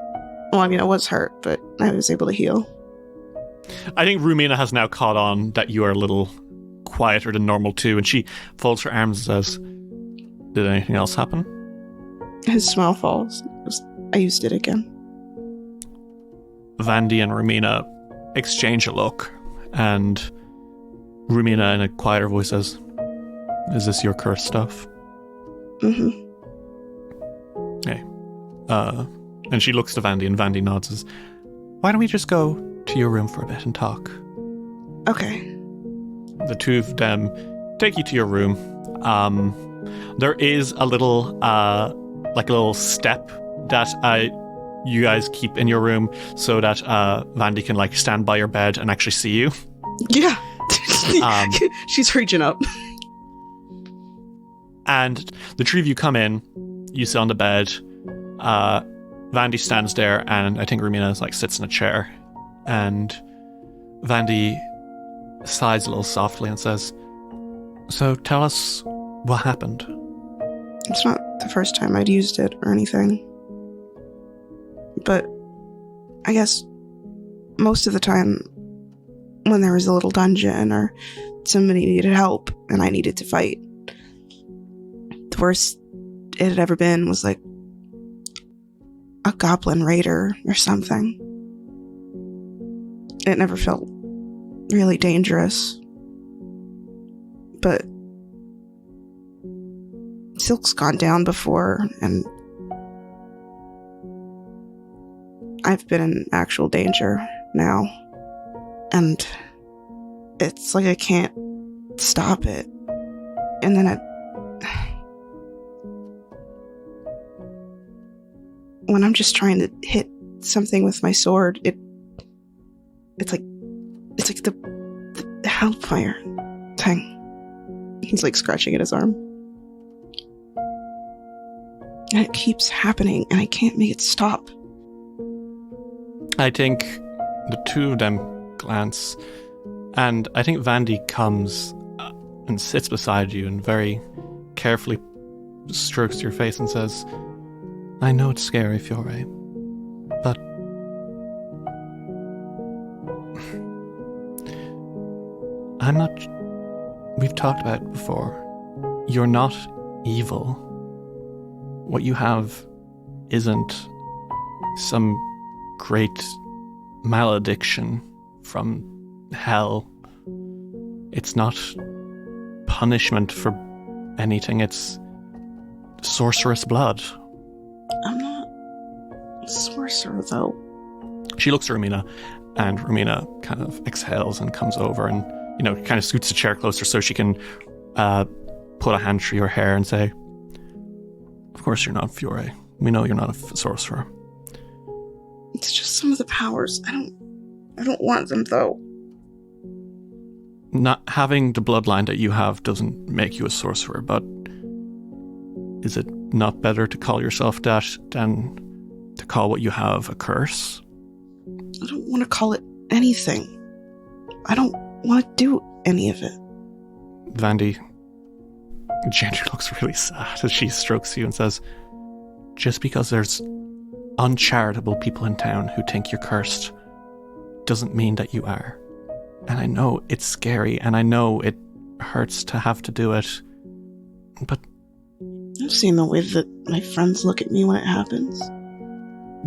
Well, I mean, I was hurt, but I was able to heal. I think Rumina has now caught on that you are a little quieter than normal too, and she folds her arms and says, "Did anything else happen?" His smile falls. I used it again. Vandy and Rumina exchange a look, and Rumina in a quieter voice says, "Is this your cursed stuff?" Mm-hmm. Okay. And she looks to Vandy, and Vandy nods and says, "Why don't we just go to your room for a bit and talk?" Okay. The two of them take you to your room. There is a little, like a little step that you guys keep in your room so that Vandy can like stand by your bed and actually see you. Yeah. She's reaching up. And the three of you come in, you sit on the bed, Vandy stands there, and I think Rumina like sits in a chair, and Vandy sighs a little softly and says, "So tell us what happened." It's not the first time I'd used it or anything. But I guess most of the time when there was a little dungeon or somebody needed help and I needed to fight, the worst it had ever been was like a goblin raider or something. It never felt really dangerous. But Silk's gone down before, and I've been in actual danger now. And it's like I can't stop it. And then when I'm just trying to hit something with my sword, it's like the hellfire thing. He's like scratching at his arm. And it keeps happening, and I can't make it stop. I think the two of them glance, and I think Vandy comes and sits beside you and very carefully strokes your face and says, "I know it's scary, Fiore, but I'm not... We've talked about it before. You're not evil. What you have isn't some great malediction from hell. It's not punishment for anything. It's sorceress blood." I'm not a sorcerer, though. She looks at Rumina, and Rumina kind of exhales and comes over and, kind of scoots the chair closer so she can put a hand through your hair and say, "Of course you're not Fiore. We know you're not a sorcerer." It's just some of the powers. I don't want them, though. Not having the bloodline that you have doesn't make you a sorcerer, but is it not better to call yourself that than to call what you have a curse? I don't want to call it anything. I don't want to do any of it. Vandy Ginger looks really sad as she strokes you and says, "Just because there's uncharitable people in town who think you're cursed doesn't mean that you are. And I know it's scary, and I know it hurts to have to do it, but..." I've seen the way that my friends look at me when it happens.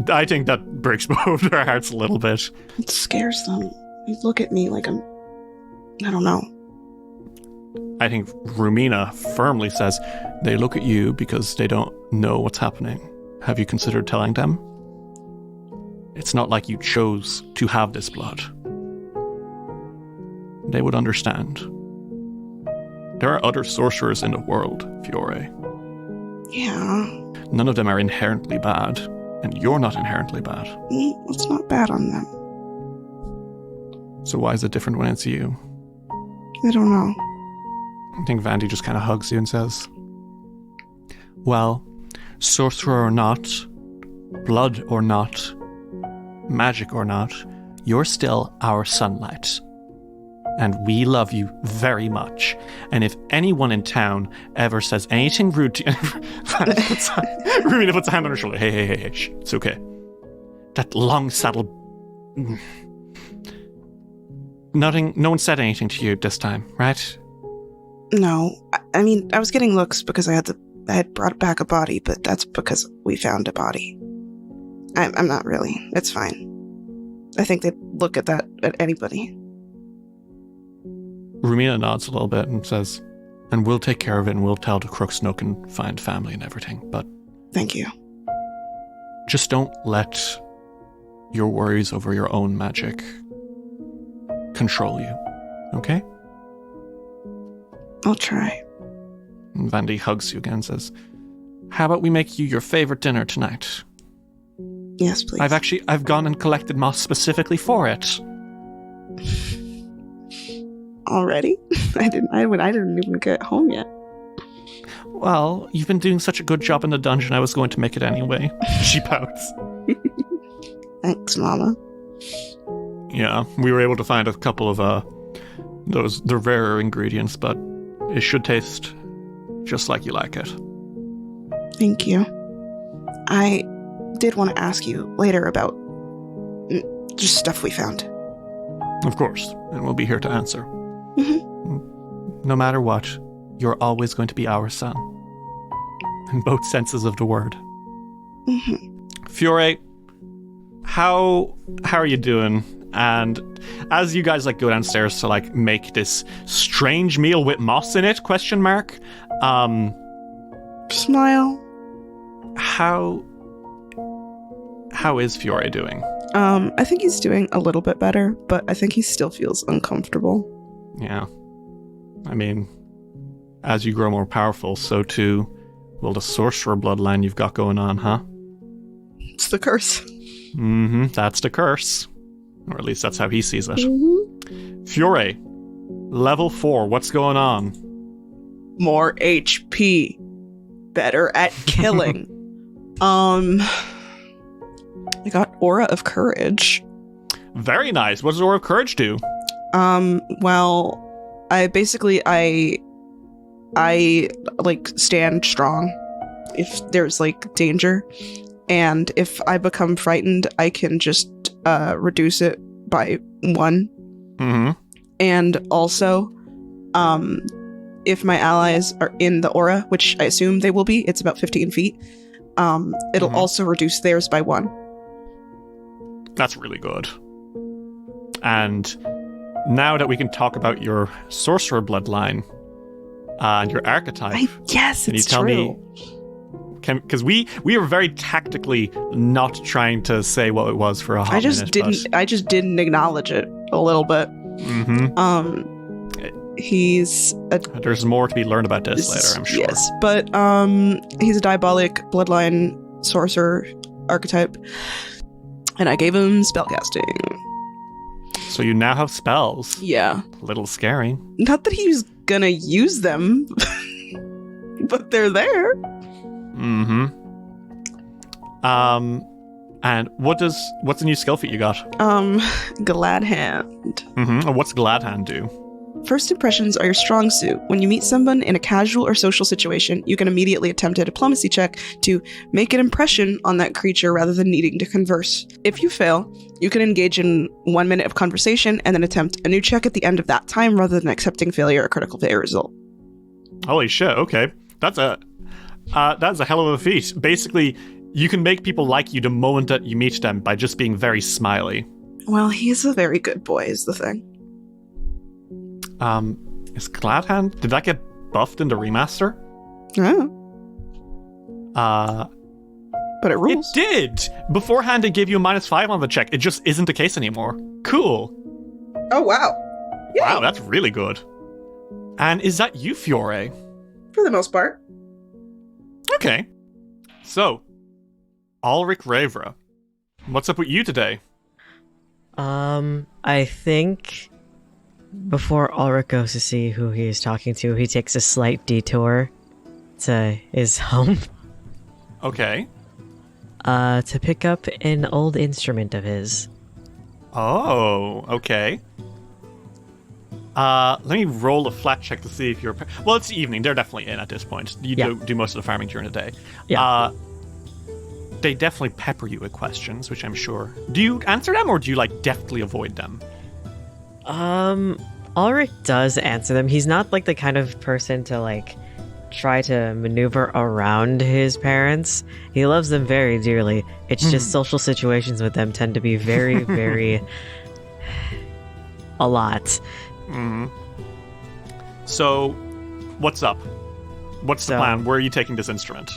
I think that breaks both their hearts a little bit. It scares them. They look at me like I don't know. I think Rumina firmly says, "They look at you because they don't know what's happening. Have you considered telling them? It's not like you chose to have this blood. They would understand. There are other sorcerers in the world, Fiore. Yeah. None of them are inherently bad, and you're not inherently bad. It's not bad on them. So why is it different when it's you?" I don't know. I think Vandy just kind of hugs you and says, "Well, sorcerer or not, blood or not, magic or not, you're still our sunlight. and we love you very much. And if anyone in town ever says anything rude to you, Rumina puts a hand on her shoulder. Hey, shh, it's okay. That long saddle. Nothing. No one said anything to you this time, right? No, I mean, I was getting looks because I had brought back a body, but that's because we found a body. I'm not really. It's fine. I think they'd look at that at anybody. Rumina nods a little bit and says, and we'll take care of it, and we'll tell the crooks no can find family and everything, but... Thank you. Just don't let your worries over your own magic control you, okay? I'll try. And Vandy hugs you again and says, how about we make you your favorite dinner tonight? Yes, please. I've gone and collected moss specifically for it. Already? I didn't even get home yet. Well, you've been doing such a good job in the dungeon, I was going to make it anyway. She pouts. Thanks, Mama. Yeah, we were able to find a couple of the rarer ingredients, but it should taste just like you like it. Thank you. I did want to ask you later about just stuff we found. Of course, and we'll be here to answer. Mm-hmm. No matter what, you're always going to be our son. In both senses of the word. Mm-hmm. Fiore, how are you doing? And as you guys go downstairs to make this strange meal with moss in it, ? Smile. How is Fiore doing? I think he's doing a little bit better, but I think he still feels uncomfortable. Yeah. I mean, as you grow more powerful, so too will the sorcerer bloodline you've got going on, huh? It's the curse. Mm-hmm. That's the curse. Or at least that's how he sees it. Mm-hmm. Fiore, level 4, what's going on? More HP. Better at killing. I got Aura of Courage. Very nice. What does Aura of Courage do? Well, I stand strong if there's danger, and if I become frightened, I can just reduce it by 1. Mm-hmm. And also, if my allies are in the aura, which I assume they will be, it's about 15 feet, it'll also reduce theirs by 1. That's really good. And now that we can talk about your sorcerer bloodline and your archetype, yes, can it's you tell true. me? Because we are very tactically not trying to say what it was for a hot minute. I just didn't acknowledge it a little bit. Mm-hmm. There's more to be learned about this later, I'm sure. Yes, but he's a diabolic bloodline sorcerer archetype, and I gave him spellcasting. So you now have spells. Yeah. A little scary. Not that he was gonna use them, but they're there. Mm-hmm. And what's the new skill feat you got? Glad Hand. Mm-hmm. What's Glad Hand do? First impressions are your strong suit. When you meet someone in a casual or social situation, you can immediately attempt a diplomacy check to make an impression on that creature rather than needing to converse. If you fail, you can engage in 1 minute of conversation and then attempt a new check at the end of that time rather than accepting failure or critical failure result. Holy shit, okay. That's a hell of a feat. Basically, you can make people like you the moment that you meet them by just being very smiley. Well, he's a very good boy, is the thing. Is Glad Hand, did that get buffed in the remaster? Yeah. But it rules. It did! Beforehand, it gave you a -5 on the check. It just isn't the case anymore. Cool. Oh, wow. Yay. Wow, that's really good. And is that you, Fiore? For the most part. Okay. So, Alrik Ravra, what's up with you today? I think before Alrik goes to see who he's talking to, he takes a slight detour to his home. Okay. To pick up an old instrument of his. Oh, okay. Let me roll a flat check to see if you're... Well, it's evening. They're definitely in at this point. You do most of the farming during the day. Yeah. They definitely pepper you with questions, which I'm sure... Do you answer them, or do you, deftly avoid them? Alrik does answer them. He's not, the kind of person to, try to maneuver around his parents. He loves them very dearly. It's just social situations with them tend to be very, very... a lot. Mm-hmm. So, what's up? What's the plan? Where are you taking this instrument?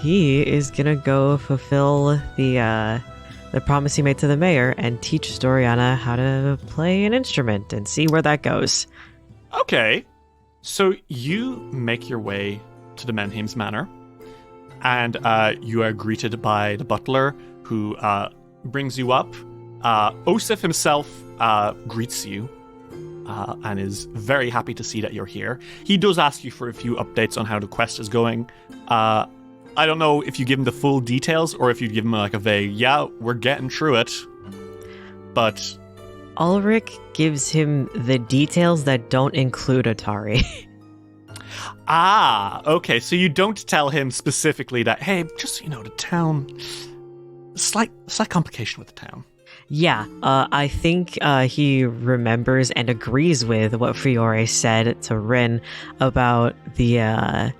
He is gonna go fulfill the promise he made to the mayor and teach Doriana how to play an instrument and see where that goes. Okay. So you make your way to the Menheim's Manor, and you are greeted by the butler, who brings you up. Osif himself greets you and is very happy to see that you're here. He does ask you for a few updates on how the quest is going. I don't know if you give him the full details or if you give him a vague, yeah, we're getting through it. But Alrik gives him the details that don't include Otari. Okay, so you don't tell him specifically that, hey, just so you know, the town... Slight complication with the town. Yeah, I think he remembers and agrees with what Fiore said to Rin about the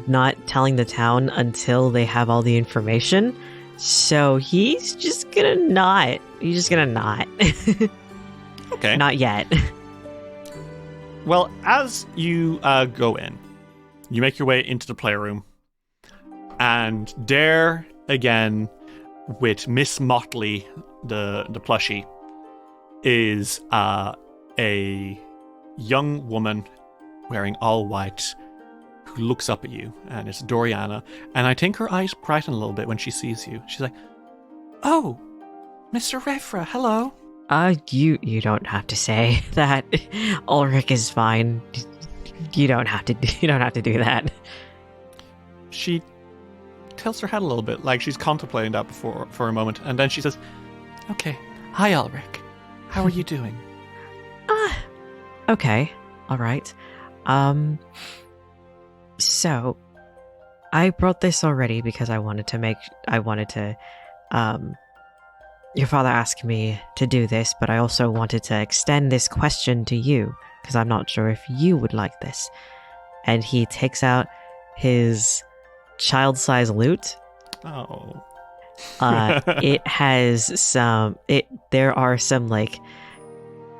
not telling the town until they have all the information. So he's just gonna not. He's just gonna not. Okay. Not yet. Well, as you go in, you make your way into the playroom, and there again, with Miss Motley, the plushie, is a young woman wearing all white who looks up at you, and it's Doriana, and I think her eyes brighten a little bit when she sees you. She's like, "Oh, Mr. Refra, hello." You don't have to say that. Alrik is fine. You don't have to do that. She tilts her head a little bit, like she's contemplating that for a moment, and then she says, "Okay, hi Alrik. How are you doing?" Okay, all right. So I brought this already because your father asked me to do this, but I also wanted to extend this question to you because I'm not sure if you would like this. And he takes out his child-sized lute. Oh. It has there are some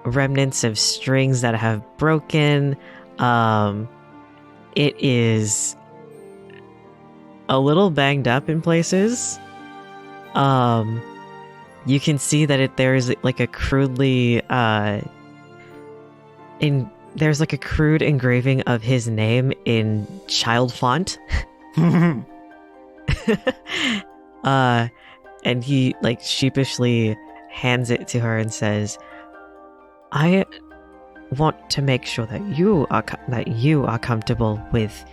remnants of strings that have broken. It is a little banged up in places. You can see that there's a crudely there's a crude engraving of his name in child font. And he sheepishly hands it to her and says, "I want to make sure that you are comfortable with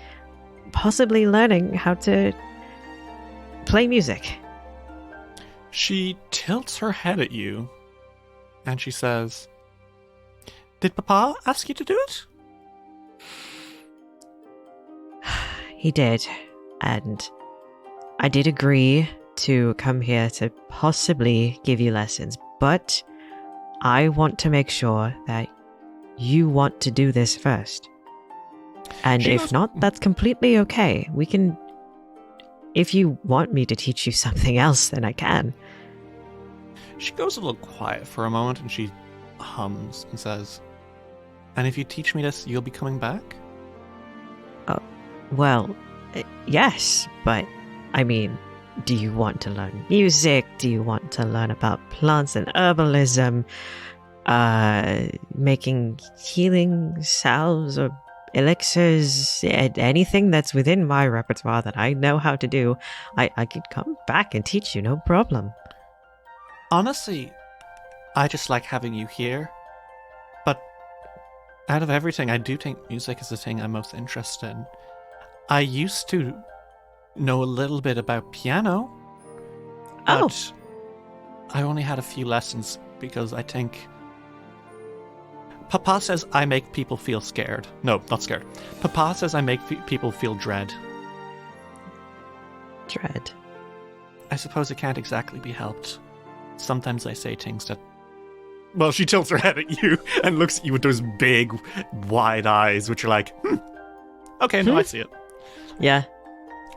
possibly learning how to play music." She tilts her head at you, and she says, "Did Papa ask you to do it?" He did, and I did agree to come here to possibly give you lessons, but I want to make sure that you want to do this first. And if not, that's completely okay. We can... If you want me to teach you something else, then I can. She goes a little quiet for a moment, and she hums and says, "And if you teach me this, you'll be coming back?" Well, yes, but I mean, do you want to learn music? Do you want to learn about plants and herbalism? Making healing salves or elixirs? Anything that's within my repertoire that I know how to do, I could come back and teach you, no problem. Honestly, I just like having you here. But out of everything, I do think music is the thing I'm most interested in. I used to know a little bit about piano, but I only had a few lessons because I think Papa says I make people feel scared. No, not scared. Papa says I make people feel dread. Dread. I suppose it can't exactly be helped. Sometimes I say things that... Well, she tilts her head at you and looks at you with those big, wide eyes, which are like, okay, no, I see it. Yeah.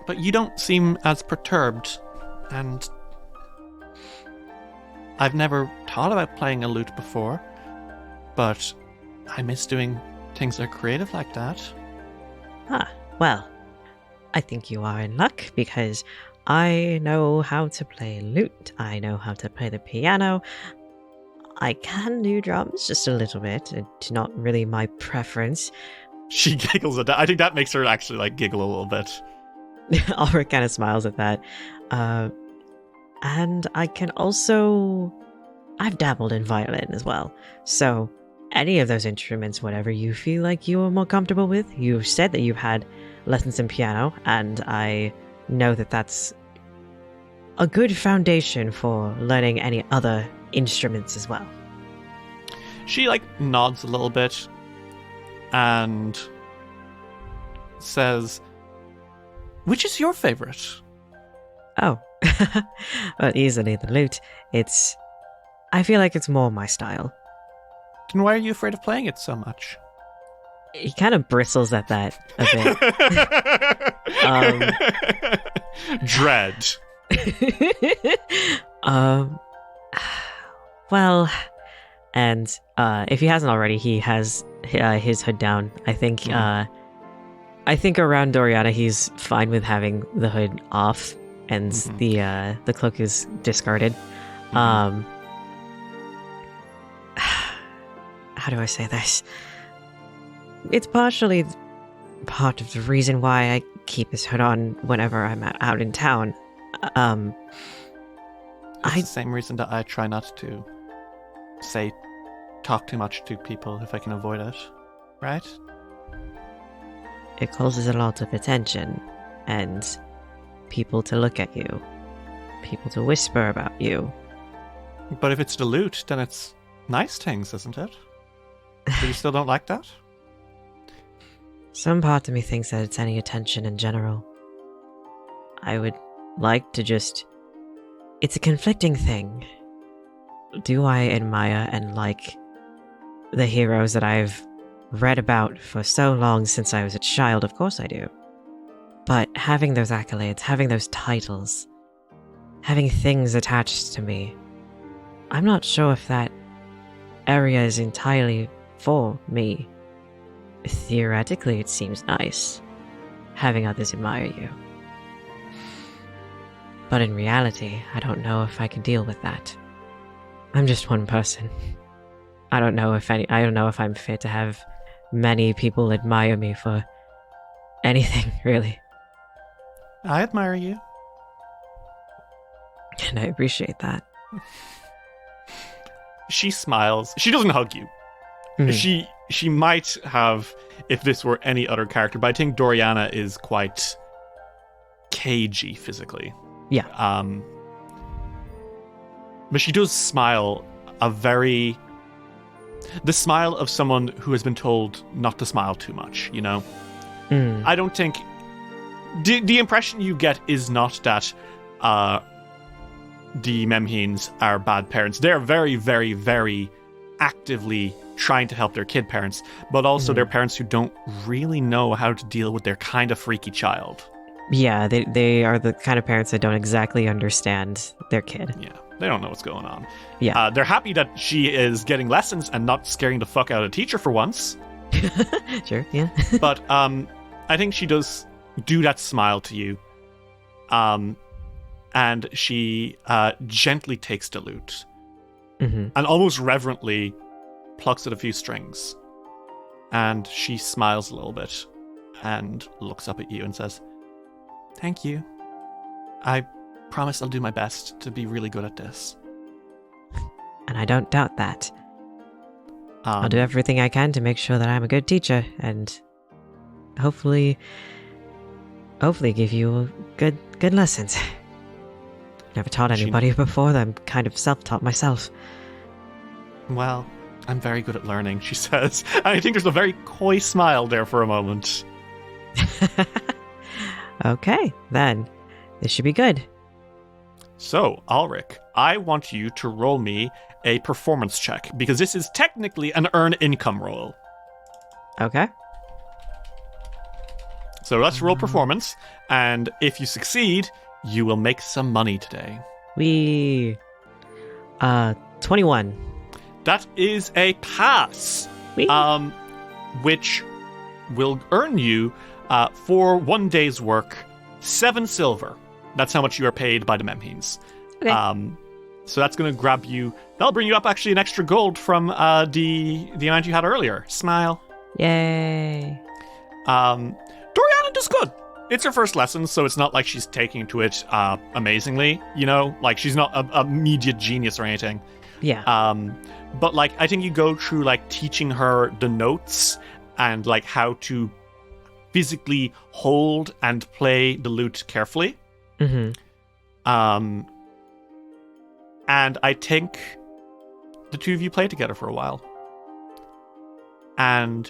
But you don't seem as perturbed, and I've never thought about playing a lute before, but I miss doing things that are creative like that. Well, I think you are in luck because I know how to play lute. I know how to play the piano. I can do drums just a little bit. It's not really my preference. She giggles at that. I think that makes her actually like giggle a little bit. Alrik kind of smiles at that. And I can also... I've dabbled in violin as well. So any of those instruments, whatever you feel like you are more comfortable with. You've said that you've had lessons in piano, and I know that that's a good foundation for learning any other instruments as well. She like nods a little bit and says, which is your favorite? Oh, well, easily the lute. I feel like it's more my style. Then why are you afraid of playing it so much? He kind of bristles at that a bit. Dread. Well, and if he hasn't already, he has his hood down. I think around Doriana, he's fine with having the hood off, and the cloak is discarded. How do I say this? It's partially part of the reason why I keep his hood on whenever I'm out in town. It's the same reason that I try not to talk too much to people if I can avoid it, right? It causes a lot of attention, and people to look at you, people to whisper about you. But if it's the lute, then it's nice things, isn't it? But you still don't like that? Some part of me thinks that it's any attention in general. I would like to just... It's a conflicting thing. Do I admire and like the heroes that I've read about for so long since I was a child? Of course I do. But having those accolades, having those titles, having things attached to me, I'm not sure if that area is entirely for me. Theoretically, it seems nice, having others admire you. But in reality, I don't know if I can deal with that. I'm just one person. I don't know if I'm fit to have many people admire me for anything, really. I admire you. And I appreciate that. She smiles. She doesn't hug you. She might have if this were any other character, but I think Doriana is quite cagey physically. Yeah. But she does smile the smile of someone who has been told not to smile too much, you know? I don't think... The impression you get is not that the Memheens are bad parents. They're very, very, very actively trying to help their kid parents, but also they're parents who don't really know how to deal with their kind of freaky child. Yeah, they are the kind of parents that don't exactly understand their kid. Yeah, they don't know what's going on. Yeah. They're happy that she is getting lessons and not scaring the fuck out of a teacher for once. Sure, yeah. But I think she does do that smile to you. And she gently takes the lute and almost reverently plucks at a few strings. And she smiles a little bit and looks up at you and says, "Thank you. I promise I'll do my best to be really good at this." And I don't doubt that. I'll do everything I can to make sure that I'm a good teacher and hopefully give you good lessons. Never taught anybody before. I'm kind of self-taught myself. Well, I'm very good at learning, she says. And I think there's a very coy smile there for a moment. Okay, then. This should be good. So, Alrik, I want you to roll me a performance check, because this is technically an earn income roll. Okay. So let's roll performance, and if you succeed, you will make some money today. 21. That is a pass. Whee. Which will earn you, for 1 day's work, 7 silver. That's how much you are paid by the Memhenes. Okay. So that's going to grab you. That'll bring you up actually an extra gold from the amount you had earlier. Smile. Yay. Doriana does good. It's her first lesson, so it's not like she's taking to it amazingly. You know, like she's not a media genius or anything. Yeah. But like I think you go through like teaching her the notes and like how to physically hold and play the lute carefully. Mm-hmm. And I think the two of you play together for a while. And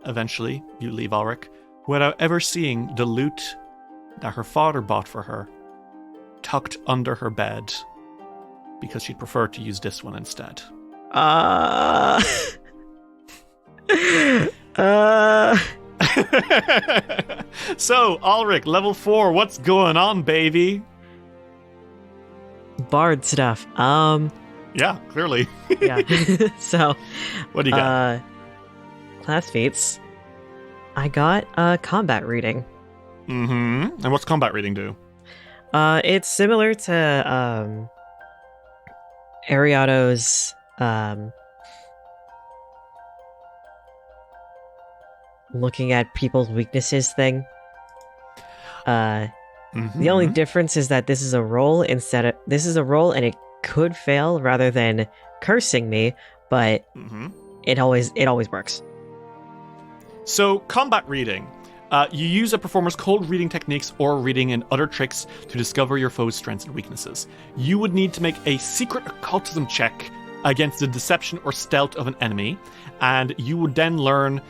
eventually you leave Alrik without ever seeing the lute that her father bought for her tucked under her bed because she'd prefer to use this one instead. So, Alrik, level 4, what's going on, baby? Bard stuff. Yeah, clearly. Yeah. So, What do you got? Class feats. I got combat reading. Mm-hmm. And what's combat reading do? It's similar to Ariato's looking at people's weaknesses thing. The only difference is that this is a roll and it could fail rather than cursing me, but it always works. So, combat reading. You use a performer's cold reading techniques or reading and other tricks to discover your foe's strengths and weaknesses. You would need to make a secret occultism check against the deception or stealth of an enemy, and you would then learn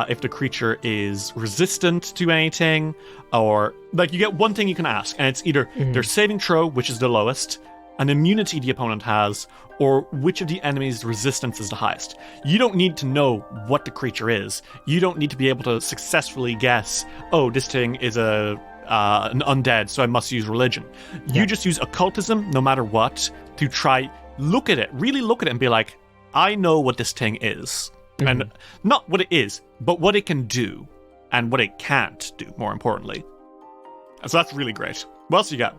if the creature is resistant to anything, or like you get one thing you can ask, and it's either their saving throw, which is the lowest, an immunity the opponent has, or which of the enemy's resistance is the highest. You don't need to know what the creature is. You don't need to be able to successfully guess, oh, this thing is an undead, so I must use religion. You just use occultism, no matter what, to try look at it, really look at it and be like, I know what this thing is. And not what it is, but what it can do, and what it can't do, more importantly. So that's really great. What else you got?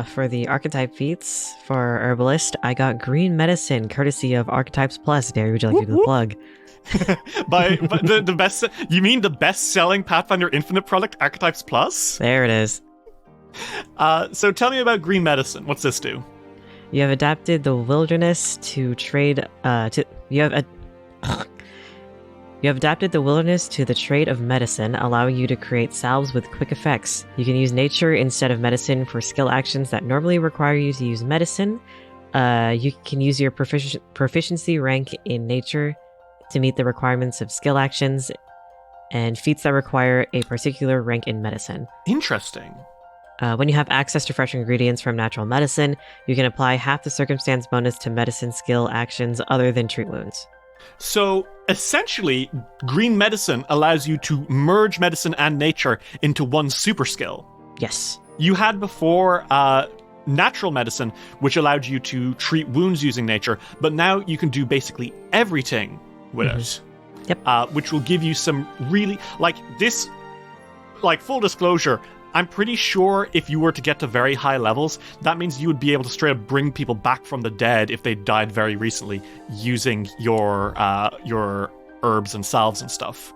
For the archetype feats for Herbalist, I got green medicine, courtesy of Archetypes Plus. Derry, would you like to do the plug? by the best, you mean the best-selling Pathfinder Infinite product, Archetypes Plus? There it is. So tell me about green medicine. What's this do? You have adapted the wilderness to trade. You have adapted the wilderness to the trade of medicine, allowing you to create salves with quick effects. You can use nature instead of medicine for skill actions that normally require you to use medicine. You can use your proficiency rank in nature to meet the requirements of skill actions and feats that require a particular rank in medicine. Interesting. When you have access to fresh ingredients from natural medicine, you can apply half the circumstance bonus to medicine skill actions other than treat wounds. So, essentially, green medicine allows you to merge medicine and nature into one super skill. Yes. You had before natural medicine, which allowed you to treat wounds using nature, but now you can do basically everything with it. Yep. Which will give you some really, full disclosure, I'm pretty sure if you were to get to very high levels, that means you would be able to straight up bring people back from the dead if they died very recently using your herbs and salves and stuff.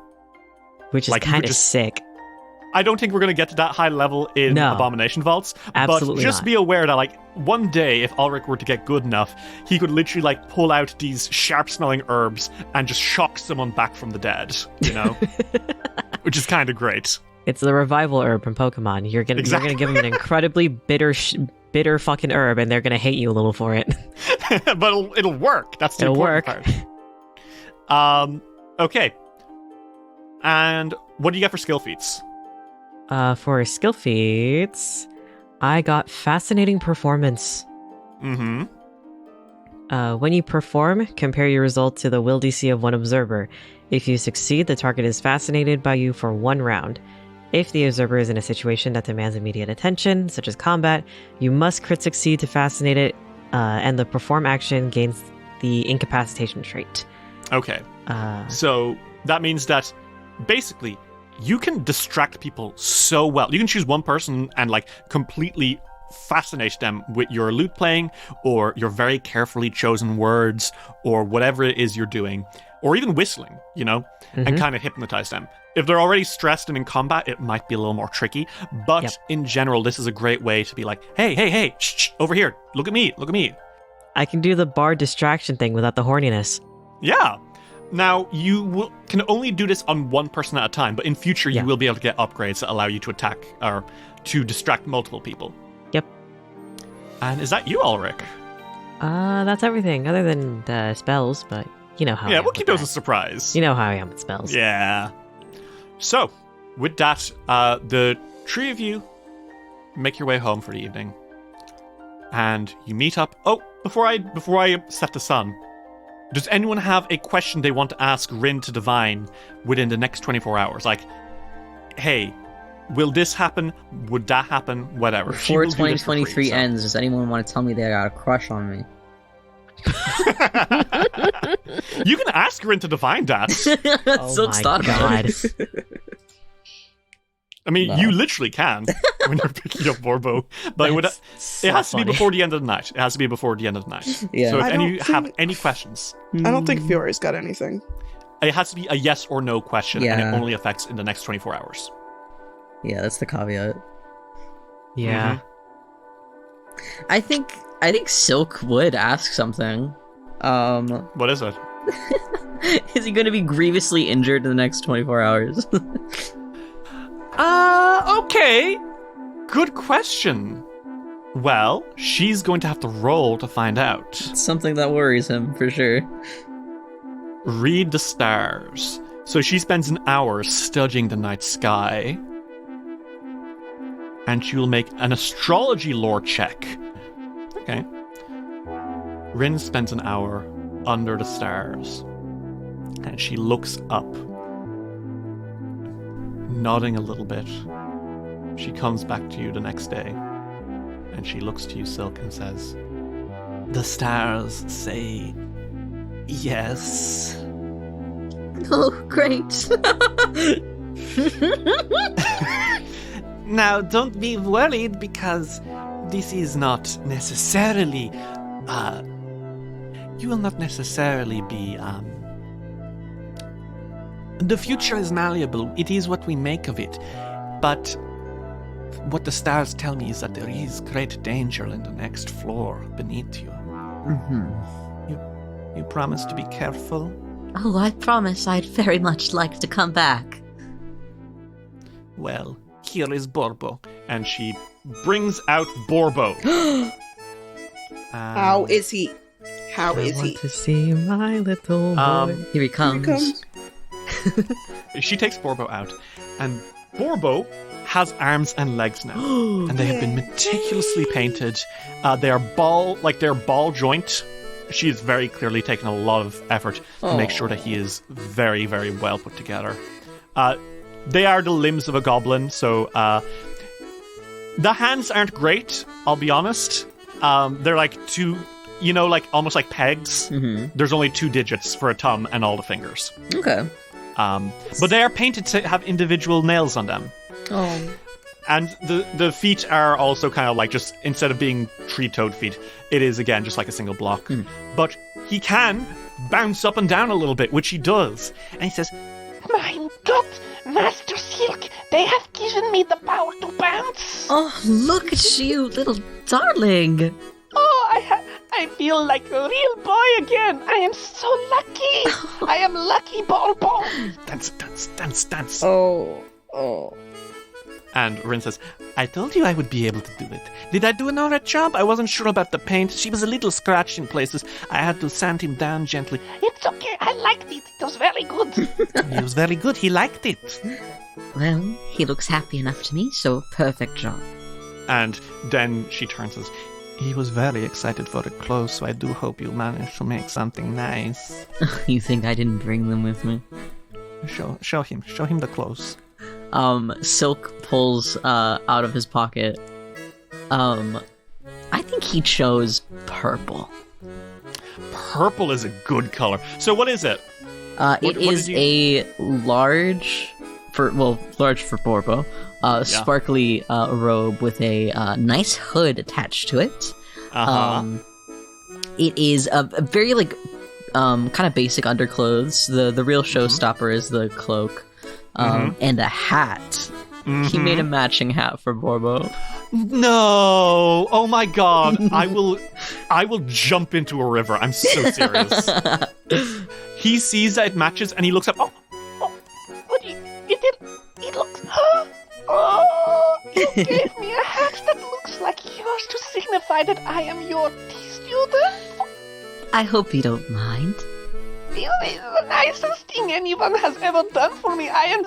Which is kind of sick. I don't think we're going to get to that high level in Abomination Vaults. Absolutely but just not. Be aware that one day, if Alrik were to get good enough, he could literally pull out these sharp-smelling herbs and just shock someone back from the dead, you know? Which is kind of great. It's the revival herb from Pokemon. You're gonna give them an incredibly bitter fucking herb, and they're gonna hate you a little for it. but it'll work. That's the important part. Okay. And what do you get for skill feats? For skill feats, I got Fascinating Performance. Mm-hmm. When you perform, compare your result to the will DC of one observer. If you succeed, the target is fascinated by you for 1 round. If the observer is in a situation that demands immediate attention, such as combat, you must crit succeed to fascinate it, and the perform action gains the incapacitation trait. Okay. So that means that basically you can distract people so well. You can choose one person and like completely fascinate them with your lute playing or your very carefully chosen words or whatever it is you're doing, or even whistling, and kind of hypnotize them. If they're already stressed and in combat, it might be a little more tricky, but in general, this is a great way to be like, hey, shh, over here, look at me. I can do the bard distraction thing without the horniness. Yeah. Now, you can only do this on one person at a time, but in future, you will be able to get upgrades that allow you to attack or to distract multiple people. Yep. And is that you, Alrik? That's everything, other than spells, but you know how we'll keep those a surprise. You know how I am with spells. Yeah. So, with that, the three of you make your way home for the evening. And you meet up. Oh, before I set the sun, does anyone have a question they want to ask Rin to Divine within the next 24 hours? Like, hey, will this happen? Would that happen? Whatever. Before 2023 ends, does anyone want to tell me they got a crush on me? You can ask Rin to Divine that. Oh my god. I mean, you literally can when you're picking up Borbo, but it has to be before the end of the night. It has to be before the end of the night. Yeah. So if you have any questions, I don't think Fiore's got anything. It has to be a yes or no question, and it only affects in the next 24 hours. Yeah, that's the caveat. Yeah. I think Silk would ask something. What is it? Is he going to be grievously injured in the next 24 hours? Okay. Good question. Well, she's going to have to roll to find out. It's something that worries him, for sure. Read the stars. So she spends an hour studying the night sky. And she will make an astrology lore check. Okay. Rin spends an hour under the stars. And she looks up. Nodding a little bit. She comes back to you the next day. And she looks to you, Silk, and says, "The stars say yes." Oh, great. Now, don't be worried, because this is not necessarily, you will not necessarily be, the future is malleable. It is what we make of it. But what the stars tell me is that there is great danger in the next floor beneath you. Mm-hmm. You promise to be careful? Oh, I promise I'd very much like to come back. Well, here is Borbo. And she brings out Borbo. How is he? How is he? I want to see my little boy. Here he comes. She takes Borbo out, and Borbo has arms and legs now, and they have been meticulously painted. They're ball joint. She's very clearly taken a lot of effort to make sure that he is very, very well put together. They are the limbs of a goblin, so the hands aren't great, I'll be honest. They're like two, almost like pegs. Mm-hmm. There's only 2 digits for a thumb and all the fingers. Okay. But they are painted to have individual nails on them. Oh. And the feet are also kind of like, just instead of being 3-toed feet, it is again just like a single block. But he can bounce up and down a little bit, which he does. And he says, "My God, Master Silk, they have given me the power to bounce." Oh, look at you, little darling. Oh, I feel like a real boy again. I am so lucky. I am lucky, Borbo. Dance, dance, dance, dance. Oh. And Rin says, I told you I would be able to do it. Did I do an alright job? I wasn't sure about the paint. She was a little scratched in places. I had to sand him down gently. It's okay. I liked it. It was very good. He was very good. He liked it. Well, he looks happy enough to me, so perfect job. And then she turns and says, he was very excited for the clothes, so I do hope you managed to make something nice. You think I didn't bring them with me? Show him the clothes. Silk pulls out of his pocket. I think he chose purple. Purple is a good color. So what is it? It is a large for Borbo, sparkly robe with a nice hood attached to it. It is a very kind of basic underclothes. The real showstopper is the cloak. And a hat. He made a matching hat for Borbo. No! Oh my god! I will jump into a river. I'm so serious. He sees that it matches and he looks up. It looks. Oh, you gave me a hat that looks like yours to signify that I am your tea student. I hope you don't mind. This is the nicest thing anyone has ever done for me. I am...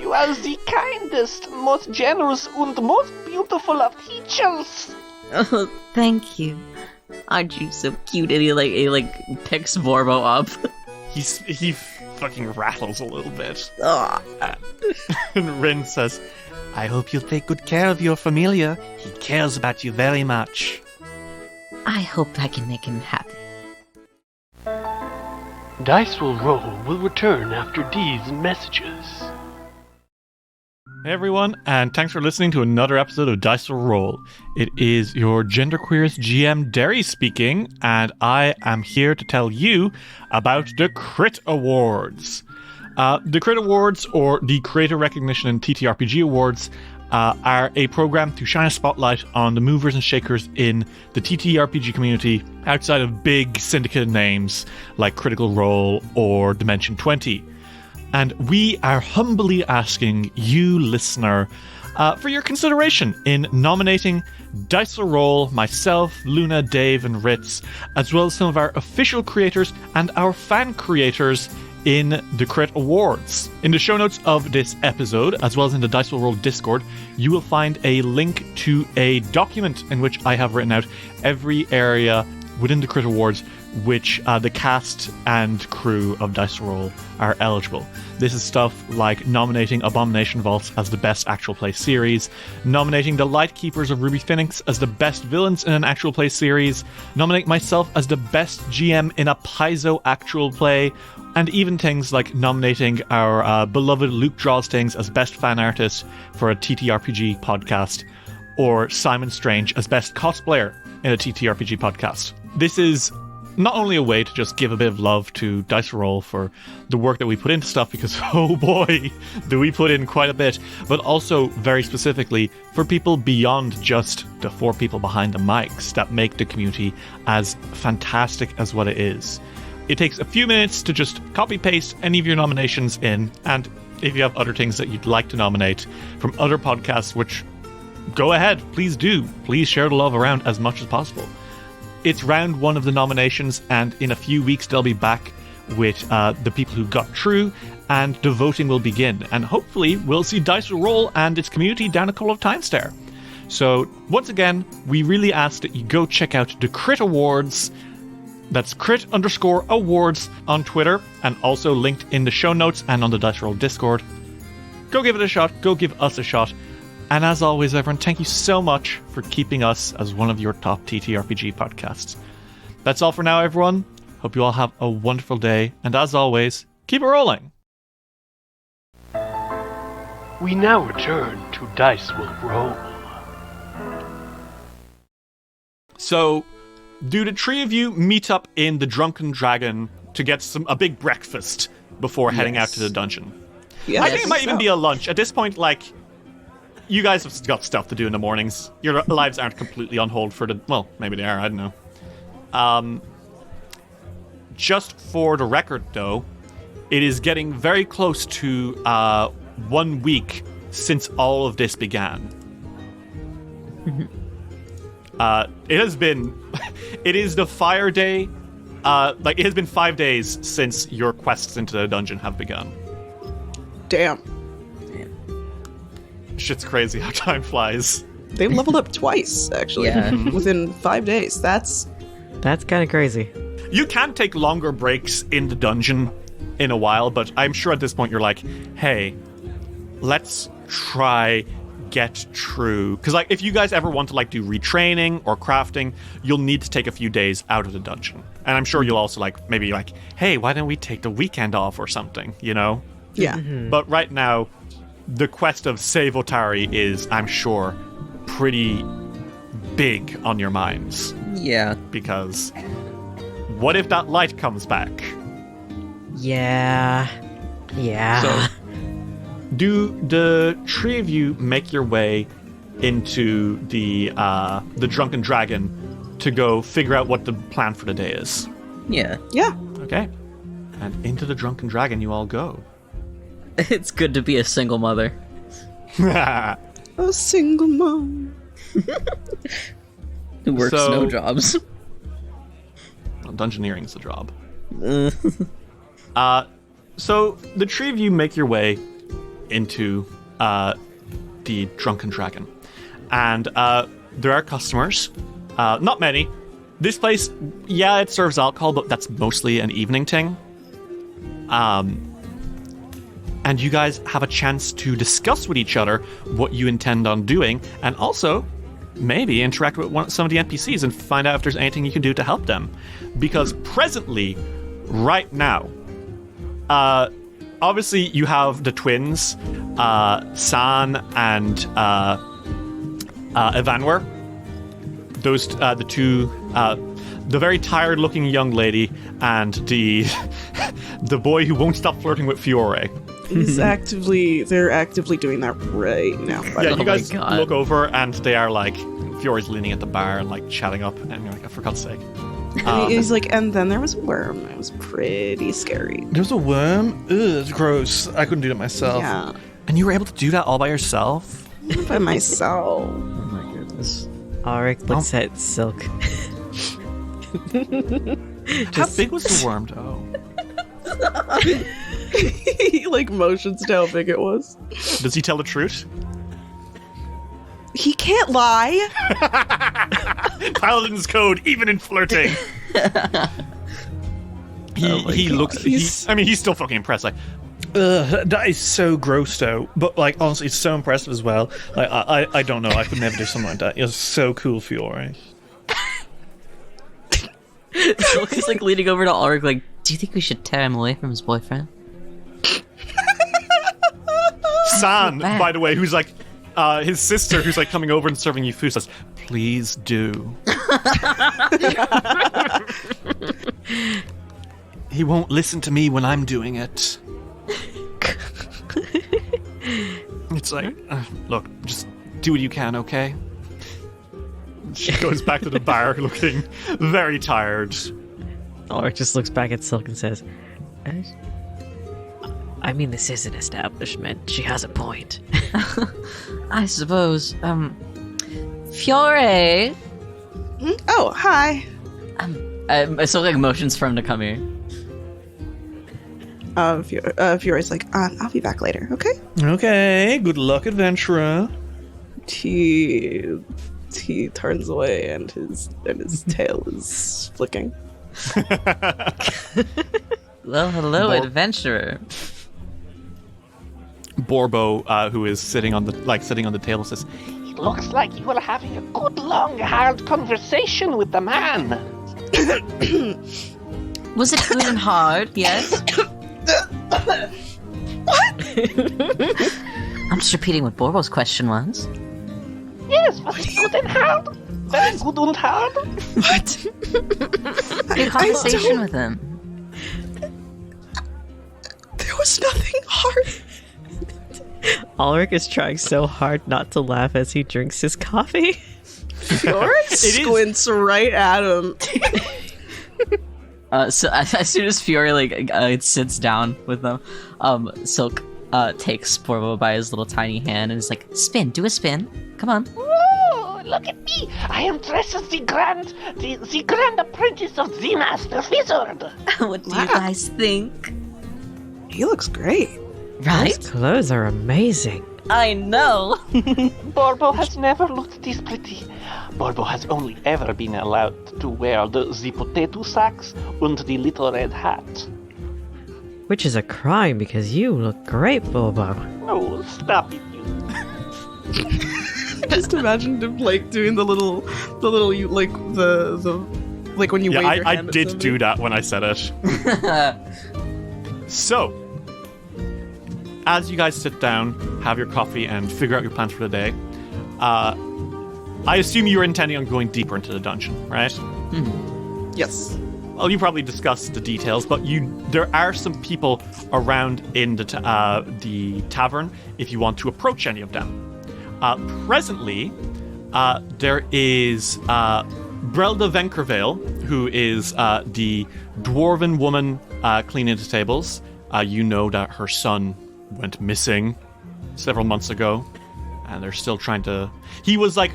You are the kindest, most generous, and most beautiful of teachers. Oh, thank you. Aren't you so cute? And he picks Borbo up. He fucking rattles a little bit. Oh. And Rin says, I hope you'll take good care of your familia. He cares about you very much. I hope I can make him happy. Dice Will Roll will return after these messages. Hey everyone, and thanks for listening to another episode of Dice Will Roll. It is your genderqueerest GM Derry speaking, and I am here to tell you about the Crit Awards. The Crit Awards, or the Creator Recognition and TTRPG Awards, are a program to shine a spotlight on the movers and shakers in the TTRPG community outside of big syndicated names like Critical Role or Dimension 20. And we are humbly asking you, listener, for your consideration in nominating Dice Will Roll, myself, Luna, Dave, and Ritz, as well as some of our official creators and our fan creators in the Crit Awards. In the show notes of this episode, as well as in the Dice Will Roll Discord, you will find a link to a document in which I have written out every area within the Crit Awards which the cast and crew of Dice Roll are eligible. This is stuff like nominating Abomination Vaults as the best actual play series, nominating the Lightkeepers of Ruby Phoenix as the best villains in an actual play series, nominating myself as the best GM in a Paizo actual play, and even things like nominating our beloved Luke Drawstings as best fan artist for a TTRPG podcast, or Simon Strange as best cosplayer in a TTRPG podcast. This is not only a way to just give a bit of love to Dice Roll for the work that we put into stuff, because oh boy, do we put in quite a bit, but also very specifically for people beyond just the four people behind the mics that make the community as fantastic as what it is. It takes a few minutes to just copy-paste any of your nominations in, and if you have other things that you'd like to nominate from other podcasts, which go ahead, please do. Please share the love around as much as possible. It's round one of the nominations, and in a few weeks they'll be back with the people who got through, and the voting will begin. And hopefully we'll see Dice Will Roll and its community down a couple of times there. So once again, we really ask that you go check out the Crit Awards. That's Crit_awards on Twitter, and also linked in the show notes and on the Dice Roll Discord. Go give it a shot. Go give us a shot. And as always, everyone, thank you so much for keeping us as one of your top TTRPG podcasts. That's all for now, everyone. Hope you all have a wonderful day. And as always, keep it rolling. We now return to Dice Will Roll. So, do the three of you meet up in the Drunken Dragon to get a big breakfast before heading out to the dungeon? Yeah, I think it might even be a lunch. At this point, you guys have got stuff to do in the mornings. Your lives aren't completely on hold for well, maybe they are, I don't know. Just for the record, though, it is getting very close to 1 week since all of this began. It is the fire day. It has been 5 days since your quests into the dungeon have begun. Damn. Shit's crazy how time flies. They've leveled up twice, actually, within 5 days. That's kind of crazy. You can take longer breaks in the dungeon in a while, but I'm sure at this point you're like, hey, let's try get through. Because like, if you guys ever want to like do retraining or crafting, you'll need to take a few days out of the dungeon. And I'm sure you'll also like, maybe like, hey, why don't we take the weekend off or something, you know? Yeah. But right now, the quest of save Otari is, I'm sure, pretty big on your minds. Yeah. Because what if that light comes back? Yeah. So, do the three of you make your way into the Drunken Dragon to go figure out what the plan for the day is? Yeah. Yeah. Okay. And into the Drunken Dragon you all go. It's good to be a single mother. A single mom. Who works no jobs. Well, dungeoneering's the job. So the three of you make your way into the Drunken Dragon. And there are customers. Not many. This place, yeah, it serves alcohol, but that's mostly an evening thing. And you guys have a chance to discuss with each other what you intend on doing, and also maybe interact with some of the NPCs and find out if there's anything you can do to help them. Because presently, right now, obviously you have the twins, San and Evanwer. Those, the two, the very tired-looking young lady and the boy who won't stop flirting with Fiore. They're actively doing that right now. Yeah, you guys look over and they are like, Fiore's leaning at the bar and like chatting up, and you're like, for God's sake. And he's like, and then there was a worm. It was pretty scary. There was a worm? Ugh, it's gross. I couldn't do it myself. Yeah. And you were able to do that all by yourself? By myself. Oh my goodness. Alrik looks at Silk. How big was the worm, though? He like motions to how big it was. Does he tell the truth? He can't lie. Paladin's code, even in flirting. He looks. He's still fucking impressed. Like, that is so gross, though. But like, honestly, it's so impressive as well. Like, I don't know. I could never do something like that. You're so cool, Fiore. Silk is like leaning over to Alrik, like, do you think we should tear him away from his boyfriend? San, by the way, who's like. His sister, who's like coming over and serving you food, says, "Please do." He won't listen to me when I'm doing it. It's like, look, just do what you can, okay? She goes back to the bar looking very tired. Alrik just looks back at Silk and says, I mean, this is an establishment. She has a point. I suppose. Fiore. Oh, hi. I still like motions for him to come here. Fiore's like, I'll be back later, okay? Okay, good luck, adventurer. He turns away and his tail is flicking. Well, hello, adventurer. Borbo, who is sitting on the table, says, It looks like you are having a good, long, hard conversation with the man. Was it good and hard? Yes. What? I'm just repeating what Borbo's question was. Yes, was it good and hard? Very good and hard. What? Good conversation with him. There was nothing hard. Alrik is trying so hard not to laugh as he drinks his coffee. Fiore squints right at him. So as soon as Fiore sits down with them, Silk takes Borbo by his little tiny hand and is like, spin, do a spin. Come on. Whoa, look at me! I am dressed as the grand apprentice of the master wizard. What do you guys think? He looks great. Right? Those clothes are amazing. I know. Borbo has never looked this pretty. Borbo has only ever been allowed to wear the potato sacks and the little red hat. Which is a crime because you look great, Bobo. No, stop it, you. Just imagine him like doing the little like the like when you wave your I hand at did somebody. do that when I said it. So, as you guys sit down, have your coffee, and figure out your plans for the day, I assume you're intending on going deeper into the dungeon, right? Mm-hmm. Yes. Well, you probably discussed the details, but there are some people around in the tavern if you want to approach any of them. Presently, there is Brelda Venkervale, who is the dwarven woman cleaning the tables. You know that her son went missing several months ago, and they're still trying to... He was like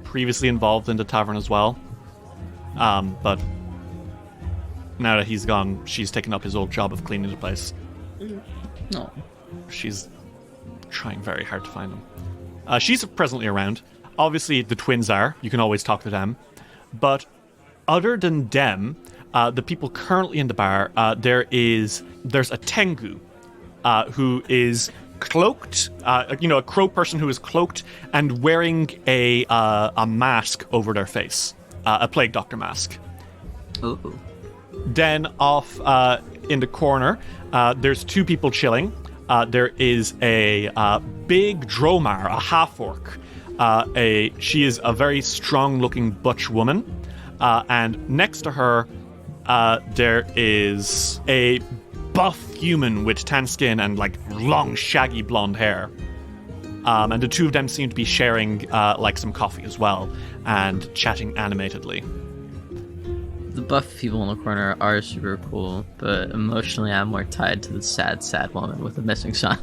previously involved in the tavern as well, but now that he's gone, she's taken up his old job of cleaning the place. No. She's trying very hard to find him. She's presently around. Obviously, the twins are. You can always talk to them. But other than them, the people currently in the bar, there's a Tengu, who is cloaked, a crow person who is cloaked and wearing a mask over their face, a plague doctor mask. Ooh. Then off in the corner, there's two people chilling. There is a big dromar, a half-orc. She is a very strong-looking butch woman. And next to her, there is a buff human with tan skin and long, shaggy blonde hair. And the two of them seem to be sharing some coffee as well and chatting animatedly. The buff people in the corner are super cool, but emotionally I'm more tied to the sad, sad woman with the missing son.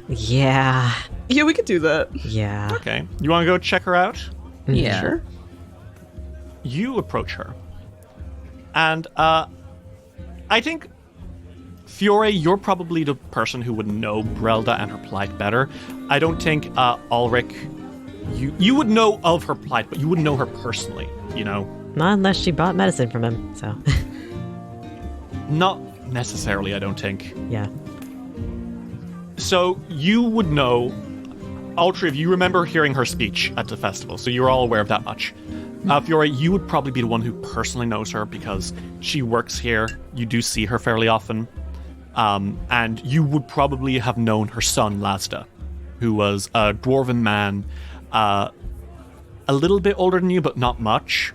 Yeah. Yeah, we could do that. Yeah. Okay. You want to go check her out? Yeah. Sure. You approach her. And I think, Fiore, you're probably the person who would know Brelda and her plight better. I don't think Alrik, you would know of her plight, but you wouldn't know her personally, you know? Not unless she bought medicine from him, so. Not necessarily, I don't think. Yeah. So you would know, all three of you remember hearing her speech at the festival, so you're all aware of that much. Fiore, you would probably be the one who personally knows her because she works here. You do see her fairly often. And you would probably have known her son, Lasta, who was a dwarven man, a little bit older than you, but not much.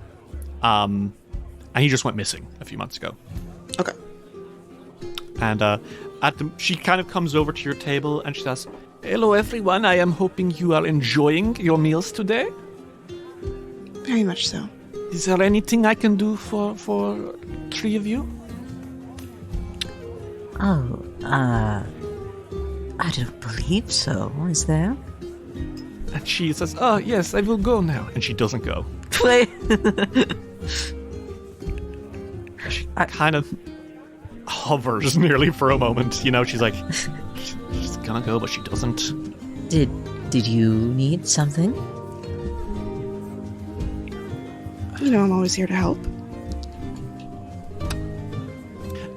And he just went missing a few months ago. Okay. And she kind of comes over to your table and she says, "Hello, everyone. I am hoping you are enjoying your meals today. Very much so. Is there anything I can do for three of you?" Oh, I don't believe so. Is there? And she says, "Oh, yes, I will go now." And she doesn't go. Play. She kind of hovers nearly for a moment. You know, she's like, she's gonna go, but she doesn't. Did you need something? You know, I'm always here to help.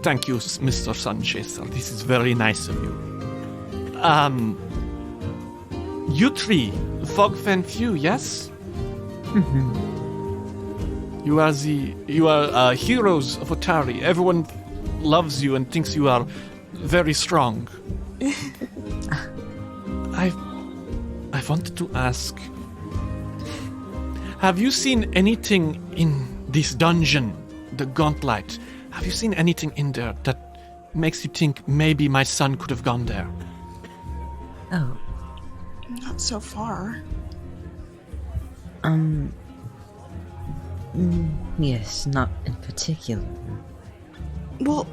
Thank you, Mr. Sanchez. This is very nice of you. You three, Fogfen Few, yes? Mm-hmm. You are heroes of Otari. Everyone loves you and thinks you are very strong. I wanted to ask, have you seen anything in this dungeon, the Gauntlet? Have you seen anything in there that makes you think maybe my son could have gone there? Oh. Not so far. Yes, not in particular. Well,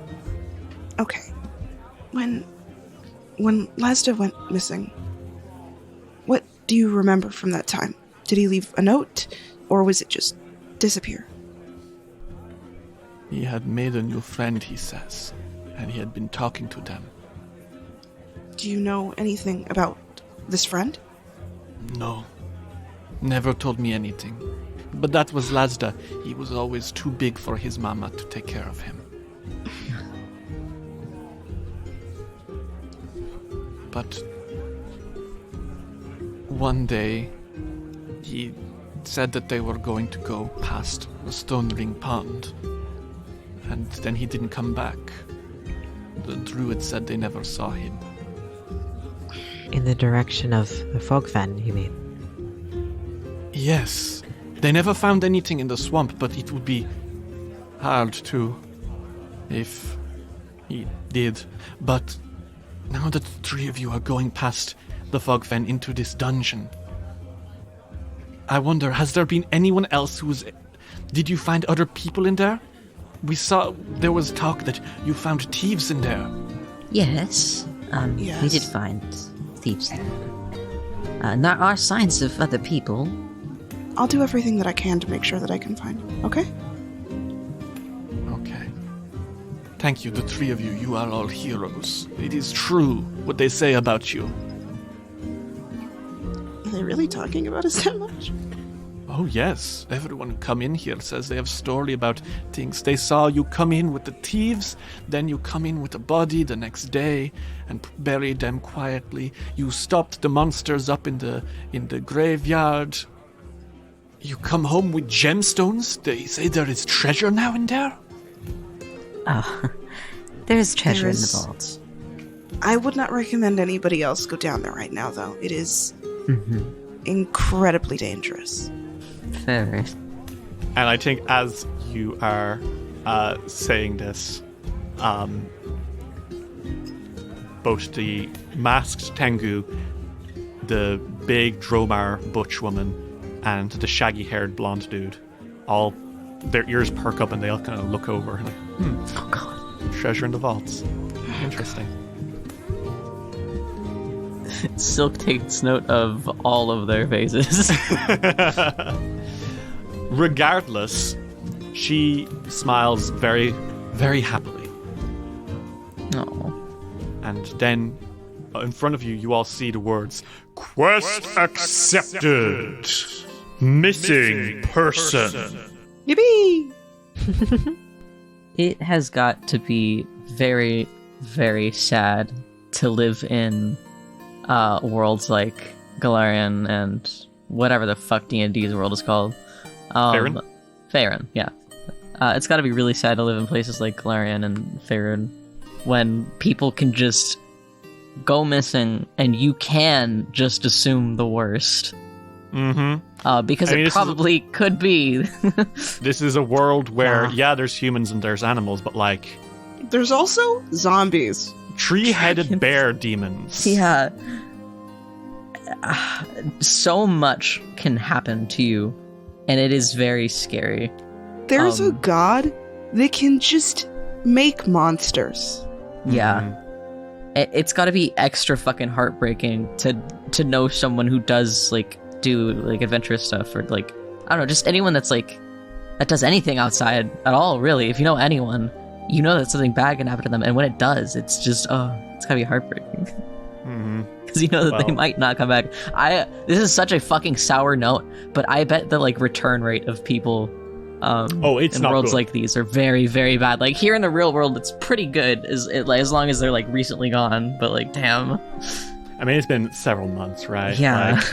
okay. When when Lazda went missing, what do you remember from that time? Did he leave a note, or was it just disappear? He had made a new friend, he says, and he had been talking to them. Do you know anything about this friend? No. Never told me anything. But that was Lazda. He was always too big for his mama to take care of him. But one day, he said that they were going to go past the Stone Ring Pond. And then he didn't come back. The druid said they never saw him. In the direction of the Fogfen, you mean? Yes. They never found anything in the swamp, but it would be hard to if he did. But now that the three of you are going past the Fogfen into this dungeon, I wonder, has there been anyone else who was... Did you find other people in there? We saw there was talk that you found thieves in there. Yes. Yes. We did find thieves there. And there are signs of other people. I'll do everything that I can to make sure that I can find him, okay? Okay. Thank you, the three of you. You are all heroes. It is true what they say about you. Are they really talking about us that much? Oh, yes. Everyone who come in here says they have story about things. They saw you come in with the thieves, then you come in with the body the next day and buried them quietly. You stopped the monsters up in the graveyard. You come home with gemstones. They say there is treasure now in there. Oh, there is treasure There in the is. vault. I would not recommend anybody else go down there right now, though. It is incredibly dangerous. Fair. And I think as you are saying this, both the masked Tengu, the big Dromar butch woman, and the shaggy-haired blonde dude, all their ears perk up and they all kind of look over like, Oh god. treasure in the vaults. Interesting. Silk takes note of all of their faces. Regardless, she smiles very, very happily. Oh. And then, in front of you, you all see the words, Quest accepted! Missing person! Yippee! It has got to be very, very sad to live in worlds like Galarian and whatever the fuck D&D's world is called. Faerun? Faerun, yeah. It's got to be really sad to live in places like Galarian and Faerun when people can just go missing and you can just assume the worst. Mm-hmm. Because I mean, it probably could be. This is a world where, yeah, there's humans and there's animals, but like... There's also zombies. Tree-headed bear demons. Yeah. So much can happen to you, and it is very scary. There's a god that can just make monsters. Yeah. It's got to be extra fucking heartbreaking to know someone who does like do like adventurous stuff, or like I don't know, just anyone that's like that does anything outside at all, really. If you know anyone, you know that something bad can happen to them, and when it does, it's just it's gotta be heartbreaking. Because you know that they might not come back. This is such a fucking sour note, but I bet the like return rate of people it's in not worlds good. like these are very, very bad. Like here in the real world, it's pretty good as long as they're like recently gone. But like, damn. I mean, it's been several months, right? Yeah. Like,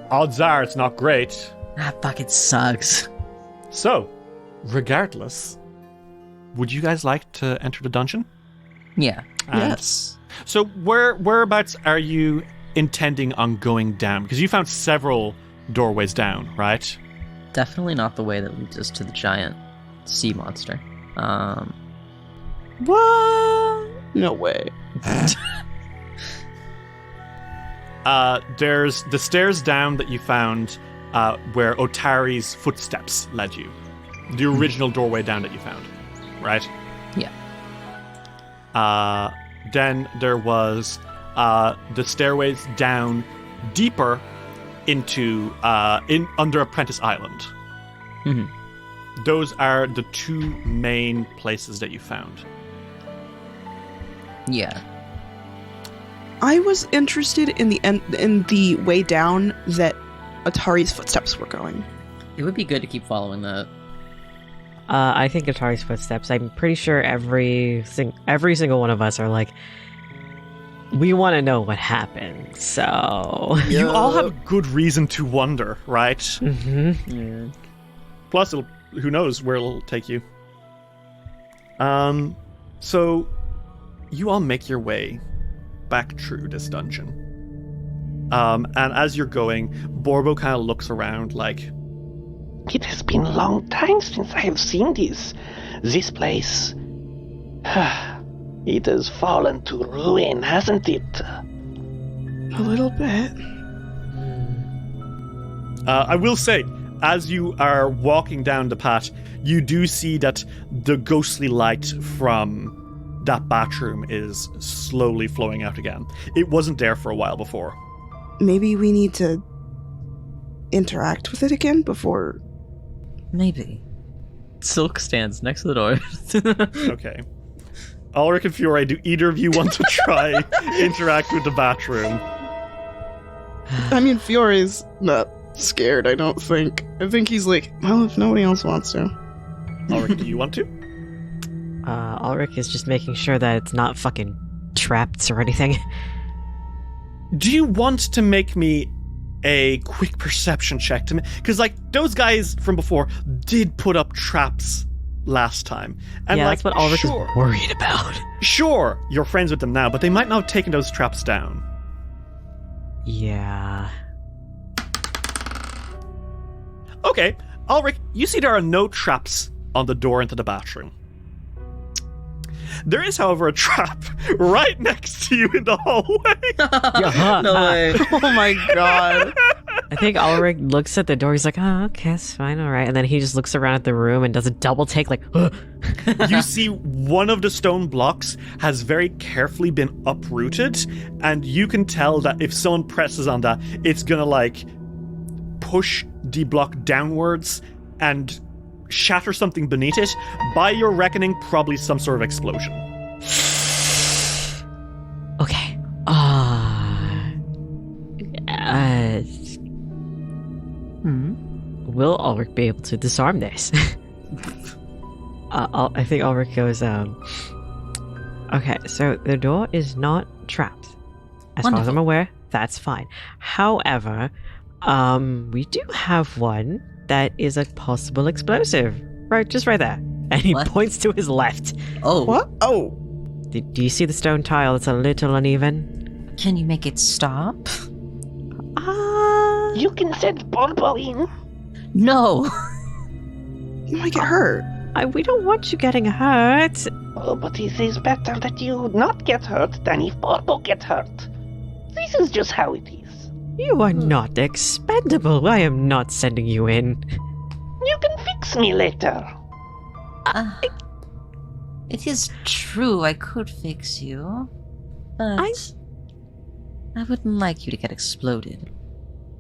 odds are it's not great. Fuck, it sucks. So, regardless, would you guys like to enter the dungeon? Yeah. Yes. So, whereabouts are you intending on going down? Because you found several doorways down, right? Definitely not the way that leads us to the giant sea monster. What? No way. There's the stairs down that you found where Otari's footsteps led you. The original doorway down that you found, right? Yeah. Then there was the stairways down deeper into under Apprentice Island. Mm-hmm. Those are the two main places that you found. Yeah. I was interested in the way down that Otari's footsteps were going. It would be good to keep following that. I think Atari's footsteps. I'm pretty sure every single one of us are like, we want to know what happened. So you all have a good reason to wonder, right? Mm-hmm. Yeah. Plus, who knows where it'll take you. So you all make your way back through this dungeon. And as you're going, Borbo kind of looks around like, it has been a long time since I have seen this place. It has fallen to ruin, hasn't it? A little bit. I will say, as you are walking down the path, you do see that the ghostly light from that bathroom is slowly flowing out again. It wasn't there for a while before. Maybe we need to interact with it again before... Maybe. Silk stands next to the door. Okay. Alrik and Fiore, do either of you want to try interact with the bathroom? I mean, Fiore's not scared, I don't think. I think he's like, well, if nobody else wants to. Alrik, do you want to? Alrik is just making sure that it's not fucking trapped or anything. Do you want to make me a quick perception check to me? Because, like, those guys from before did put up traps last time. And, yeah, like, that's what Alrik sure, is worried about. Sure, you're friends with them now, but they might not have taken those traps down. Yeah. Okay, Alrik, you see there are no traps on the door into the bathroom. There is, however, a trap right next to you in the hallway. No way. Oh my god. I think Alrik looks at the door, he's like, oh, okay, that's fine, alright. And then he just looks around at the room and does a double take, like, You see one of the stone blocks has very carefully been uprooted, and you can tell that if someone presses on that, it's gonna, like, push the block downwards and shatter something beneath it. By your reckoning, probably some sort of explosion. okay. Will Alrik be able to disarm this? I think Alrik goes, okay, so the door is not trapped. As far as I'm aware, that's fine. However, we do have one that is a possible explosive. Right, just right there. And he points to his left. Oh. What? Oh. Do you see the stone tile? It's a little uneven. Can you make it stop? You can send Bulbo in. No. You might get hurt. We don't want you getting hurt. Oh, but it is better that you not get hurt than if Bulbo get hurt. This is just how it is. You are not expendable. I am not sending you in. You can fix me later. It is true I could fix you, but I wouldn't like you to get exploded.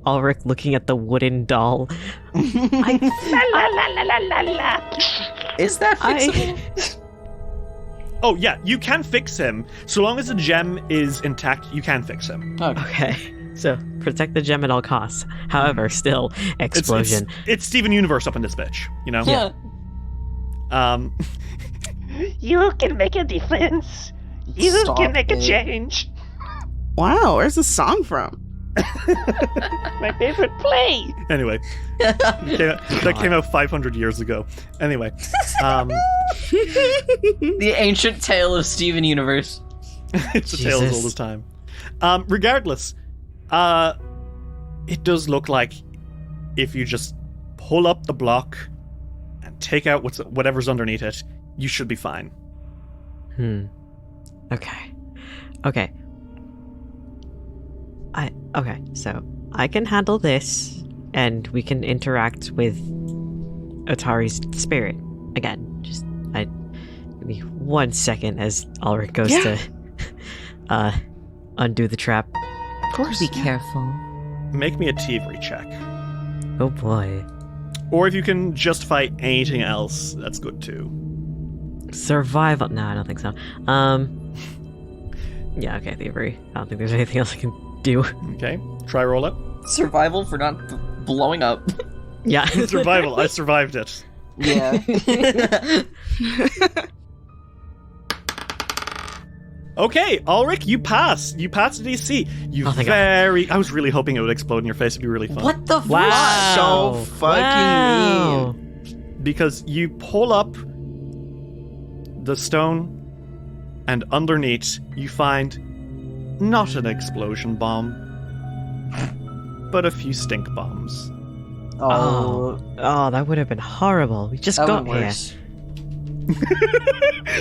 Alrik looking at the wooden doll. La la la la la la. Is that fixable? Oh, yeah, you can fix him. So long as the gem is intact, you can fix him. Okay. So, protect the gem at all costs. However, still, explosion. It's Steven Universe up in this bitch, you know? Yeah. You can make a difference. You Stop can make a it. change. Wow, where's this song from? My favorite play. Anyway, that came out 500 years ago. Anyway, The ancient tale of Steven Universe. it's a tale as old as time. Regardless, it does look like if you just pull up the block and take out whatever's underneath it, you should be fine. Okay. Okay, so I can handle this, and we can interact with Otari's spirit again. Just give me 1 second as Alrik goes to undo the trap. Of course. Be careful. Make me a thievery check. Oh boy. Or if you can justify anything else, that's good too. Survival? No, I don't think so. Yeah, okay, thievery. I don't think there's anything else I can do. Okay, try roll it. Survival for not blowing up. Yeah. Survival, I survived it. Yeah. Okay, Alrik, you pass. You pass the DC. I was really hoping it would explode in your face. It'd be really fun. What the Wow. So fucking mean. Because you pull up the stone, and underneath you find not an explosion bomb, but a few stink bombs. Oh, that would have been horrible. We just got here. Worse.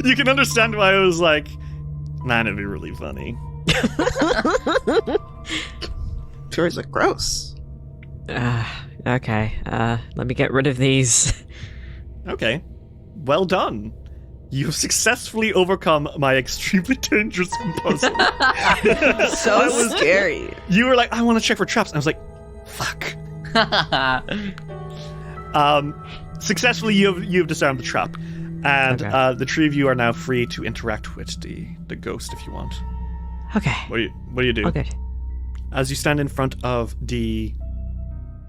You can understand why I was like, man, it'd be really funny. Fiore's like, gross. Okay, let me get rid of these. Okay, well done. You've successfully overcome my extremely dangerous puzzle. So scary. You were like, I want to check for traps. And I was like, fuck. Successfully, you've disarmed the trap. And Okay. the three of you are now free to interact with the ghost if you want. Okay. What do you do? Okay. As you stand in front of the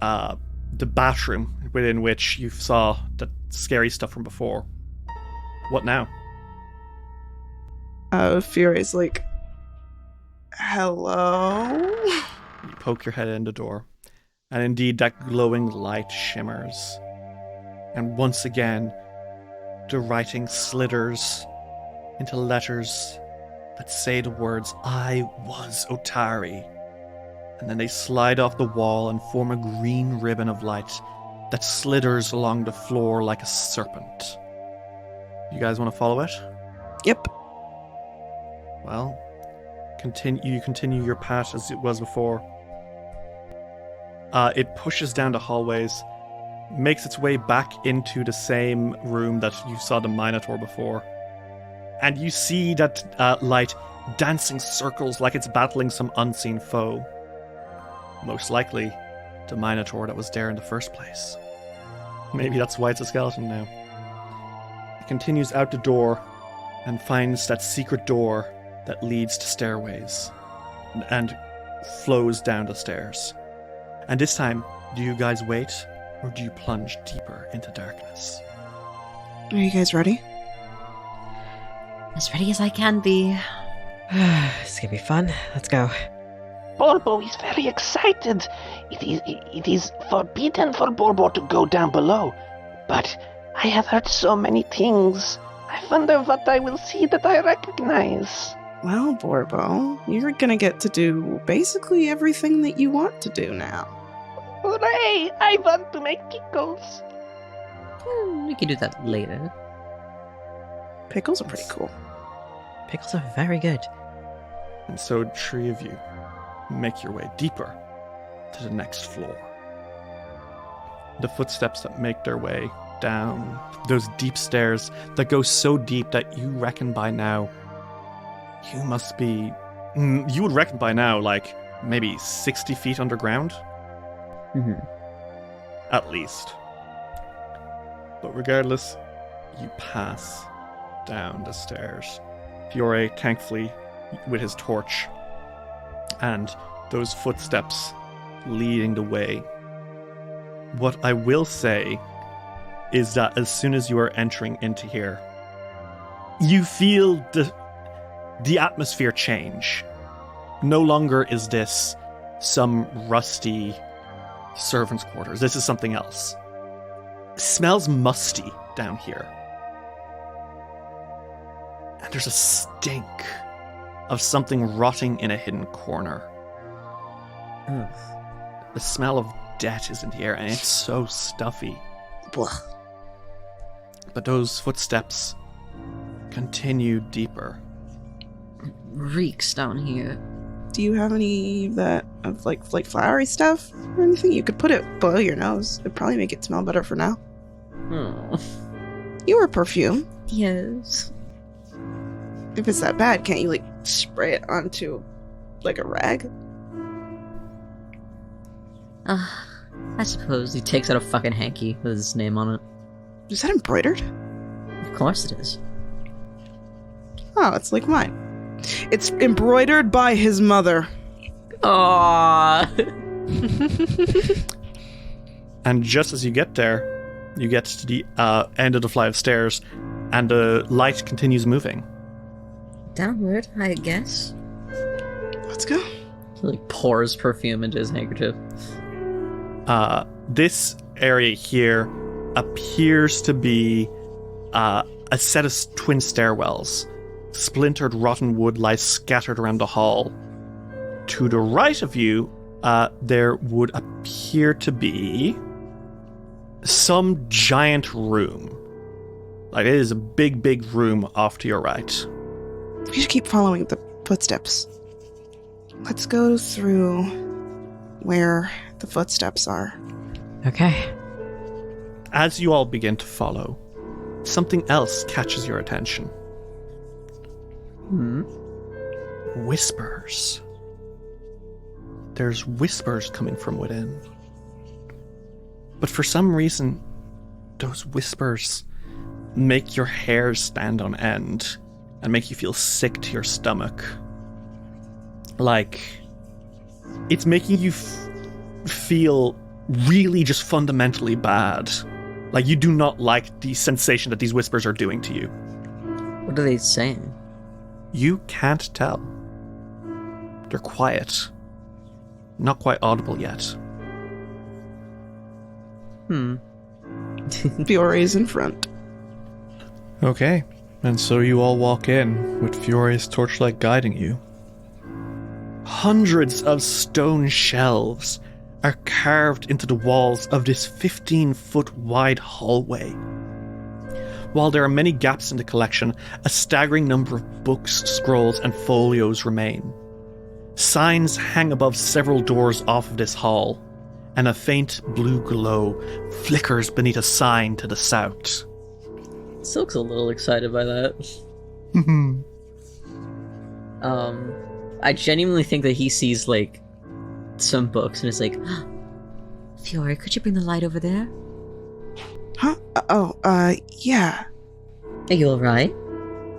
bathroom within which you saw the scary stuff from before. What now? Fiore's like, hello? You poke your head in the door, and indeed that glowing light shimmers. And once again, the writing slithers into letters that say the words, I was Otari. And then they slide off the wall and form a green ribbon of light that slithers along the floor like a serpent. You guys want to follow it? Yep. Well, continue your path as it was before. It pushes down the hallways, makes its way back into the same room that you saw the Minotaur before. And you see that light dancing circles like it's battling some unseen foe. Most likely, the Minotaur that was there in the first place. Maybe that's why it's a skeleton now. It continues out the door and finds that secret door that leads to stairways and flows down the stairs. And this time, do you guys wait or do you plunge deeper into darkness? Are you guys ready? As ready as I can be. This is gonna be fun. Let's go. Borbo is very excited. It is forbidden for Borbo to go down below. But I have heard so many things. I wonder what I will see that I recognize. Well, Borbo, you're gonna get to do basically everything that you want to do now. Hooray! I want to make pickles. We can do that later. Pickles are pretty cool. Pickles are very good. And so, three of you make your way deeper to the next floor. The footsteps that make their way down those deep stairs that go so deep that you reckon by now you would reckon by now like maybe 60 feet underground. Mm-hmm. At least. But regardless, you pass down the stairs. Fiore, thankfully, with his torch, and those footsteps leading the way. What I will say is that as soon as you are entering into here, you feel the atmosphere change. No longer is this some rusty servant's quarters. This is something else. It smells musty down here. And there's a stink of something rotting in a hidden corner. The smell of death is in the air, and it's so stuffy. Blah. But those footsteps continue deeper. Reeks down here. Do you have any of that of like flowery stuff or anything? You could put it below your nose. It'd probably make it smell better for now. You were perfume. Yes. If it's that bad, can't you like spray it onto, like, a rag. I suppose. He takes out a fucking hanky with his name on it. Is that embroidered? Of course it is. Oh, it's like mine. It's embroidered by his mother. Aww. And just as you get there, you get to the end of the flight of stairs, and the light continues moving. Downward, I guess. Let's go. He, like, pours perfume into his handkerchief. This area here appears to be a set of twin stairwells. Splintered rotten wood lies scattered around the hall. To the right of you, there would appear to be some giant room. Like, it is a big, big room off to your right. We should keep following the footsteps. Let's go through where the footsteps are. Okay. As you all begin to follow, something else catches your attention. Whispers. There's whispers coming from within. But for some reason, those whispers make your hair stand on end and make you feel sick to your stomach. Like, it's making you feel really just fundamentally bad. Like, you do not like the sensation that these whispers are doing to you. What are they saying? You can't tell. They're quiet. Not quite audible yet. Fiore's in front. Okay, and so you all walk in, with Fiore's torchlight guiding you. Hundreds of stone shelves are carved into the walls of this 15-foot wide hallway. While there are many gaps in the collection, a staggering number of books, scrolls, and folios remain. Signs hang above several doors off of this hall, and a faint blue glow flickers beneath a sign to the south. Silk's a little excited by that. I genuinely think that he sees, like, some books and is like, Fiore, could you bring the light over there? Huh? Yeah. Are you alright?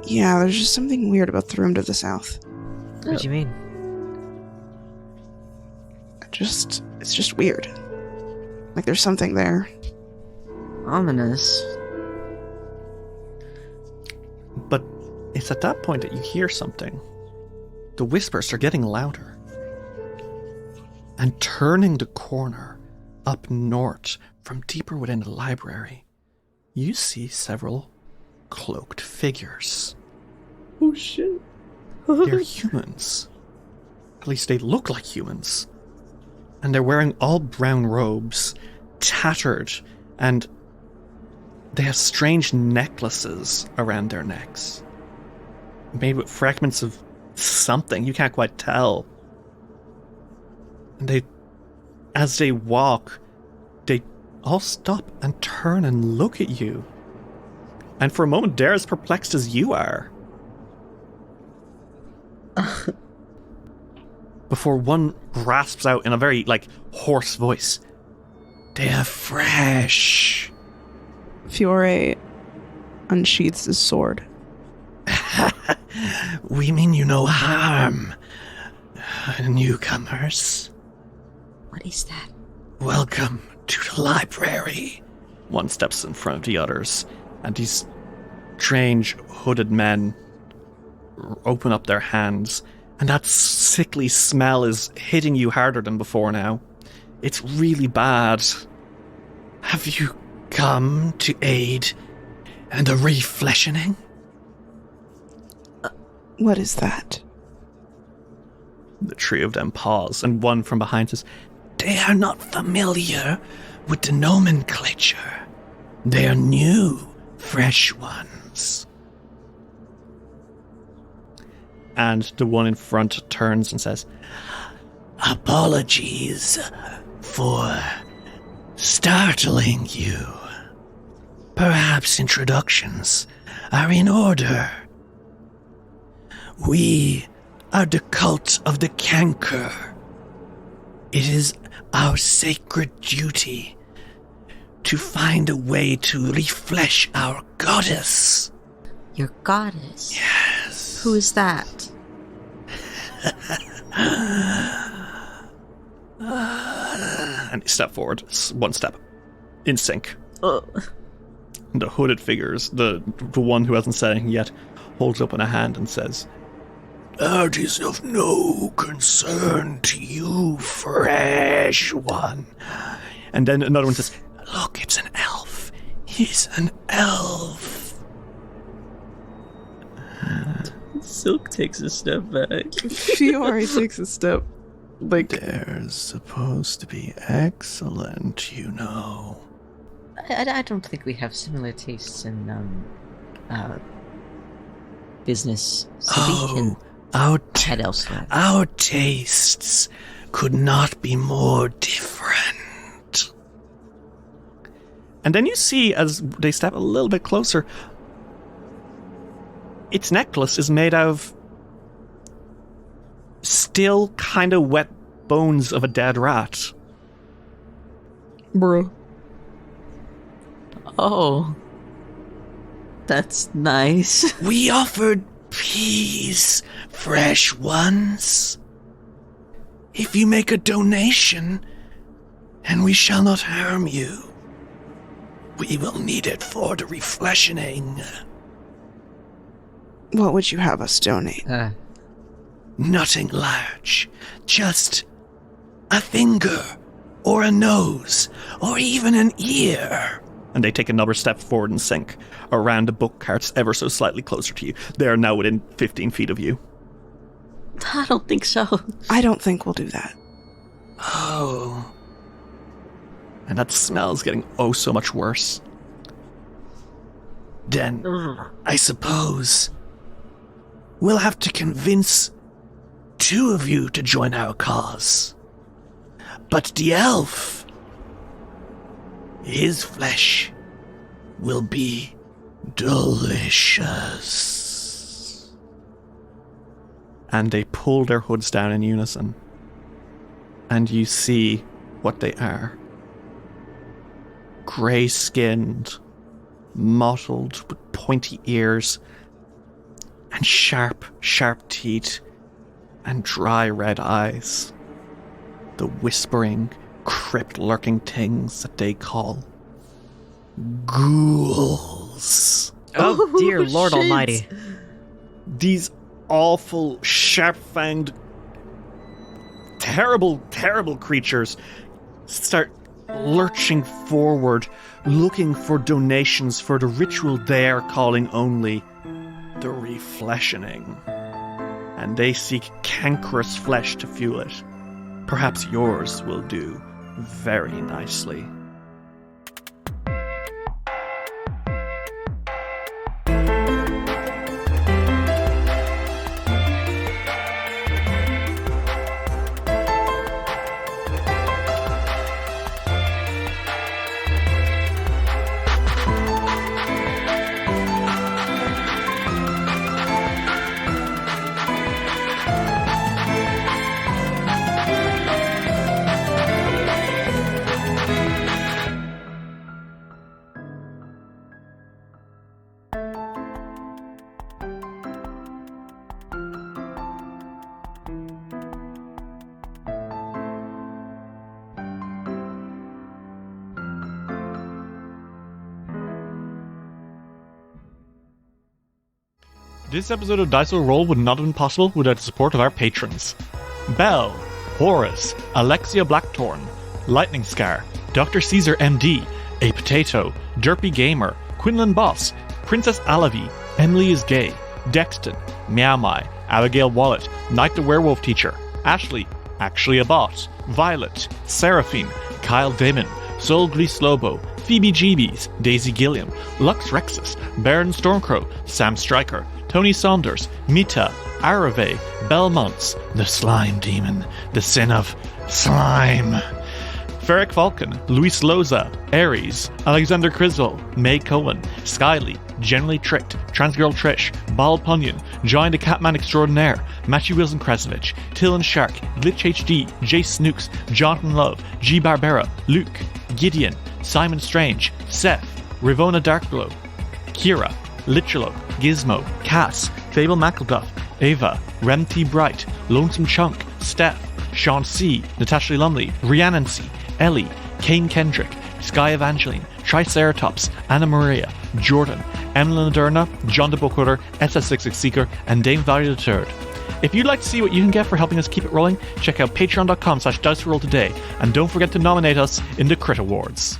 Yeah, there's just something weird about the room to the south. What do you mean? It's just weird. Like there's something there. Ominous. But it's at that point that you hear something. The whispers are getting louder. And turning the corner up north from deeper within the library, you see several cloaked figures. Oh shit. They're humans. At least they look like humans. And they're wearing all brown robes, tattered, and they have strange necklaces around their necks. Made with fragments of something, you can't quite tell. And as they walk, they all stop and turn and look at you. And for a moment, they're as perplexed as you are. Before one rasps out in a very, hoarse voice, "They're fresh." Fiore unsheaths his sword. We mean you no harm, newcomers. What is that? Welcome to the library. One steps in front of the others, and these strange hooded men open up their hands, and that sickly smell is hitting you harder than before now. It's really bad. Have you come to aid in the refleshioning? What is that? The three of them pause, and one from behind says, "They are not familiar with the nomenclature. They are new, fresh ones." And the one in front turns and says, "Apologies for startling you. Perhaps introductions are in order. We are the cult of the canker. It is our sacred duty to find a way to reflesh our goddess. Your goddess? Yes. Who is that? And step forward, one step, in sync. Oh. The hooded figures, the one who hasn't said anything yet, holds open a hand and says, "That is of no concern to you, fresh one." And then another one says, "Look, it's an elf. He's an elf." Silk takes a step back. Fiore takes a step. Like, they're supposed to be excellent, you know. I don't think we have similar tastes in business. So we can head elsewhere. Our tastes could not be more different. And then you see, as they step a little bit closer, its necklace is made out of still kind of wet bones of a dead rat. bro. Oh. That's nice. We offered peace, fresh ones. If you make a donation, and we shall not harm you, we will need it for the refleshioning. What would you have us donate? Nothing large, just a finger, or a nose, or even an ear. And they take another step forward in sync, around the book carts ever so slightly closer to you. They are now within 15 feet of you. I don't think so. I don't think we'll do that. Oh. And that smell is getting oh so much worse. Then, I suppose, we'll have to convince 2 of you to join our cause. But the elf, his flesh will be delicious. And they pull their hoods down in unison. And you see what they are. Grey-skinned, mottled with pointy ears, and sharp, sharp teeth, and dry red eyes. The whispering, crypt-lurking things that they call ghouls. Oh dear Lord shit. Almighty. These awful, sharp-fanged, terrible, terrible creatures start lurching forward, looking for donations for the ritual they are calling only the refleshioning. And they seek cankerous flesh to fuel it. Perhaps yours will do very nicely. This episode of Dice Will Roll would not have been possible without the support of our patrons. Belle, Horace, Alexia Blackthorn, Lightning Scar, Dr. Caesar MD, A Potato, Derpy Gamer, Quinlan Boss, Princess Alavi, Emily is Gay, Dexton, Meow Mai, Abigail Wallet, Knight the Werewolf Teacher, Ashley, Actually a Bot, Violet, Seraphine, Kyle Damon, Soul Glees Lobo, Phoebe Jeebies, Daisy Gilliam, Lux Rexus, Baron Stormcrow, Sam Stryker, Tony Saunders, Mita, Arave, Belmonts, the Slime Demon, the Sin of Slime, Ferric Falcon, Luis Loza, Aries, Alexander Criswell, May Cohen, Skyly, Generally Tricked, Transgirl Trish, Bal Punyon, Giant the Catman Extraordinaire, Matthew Wilson Kresovich, Tillen Shark, Glitch HD, Jay Snooks, Jonathan Love, G Barbera, Luke, Gideon, Simon Strange, Seth, Rivona Darkglow, Kira, Lichelo, Gizmo, Cass, Fable McElduff, Ava, Rem T. Bright, Lonesome Chunk, Steph, Sean C., Natasha Lumley, Rhiannon C., Ellie, Kane Kendrick, Sky Evangeline, Triceratops, Anna Maria, Jordan, Emily Laderna, John de Bookwater, SS66 Seeker, and Dame Valley III. If you'd like to see what you can get for helping us keep it rolling, check out patreon.com/diceroll today, and don't forget to nominate us in the Crit Awards.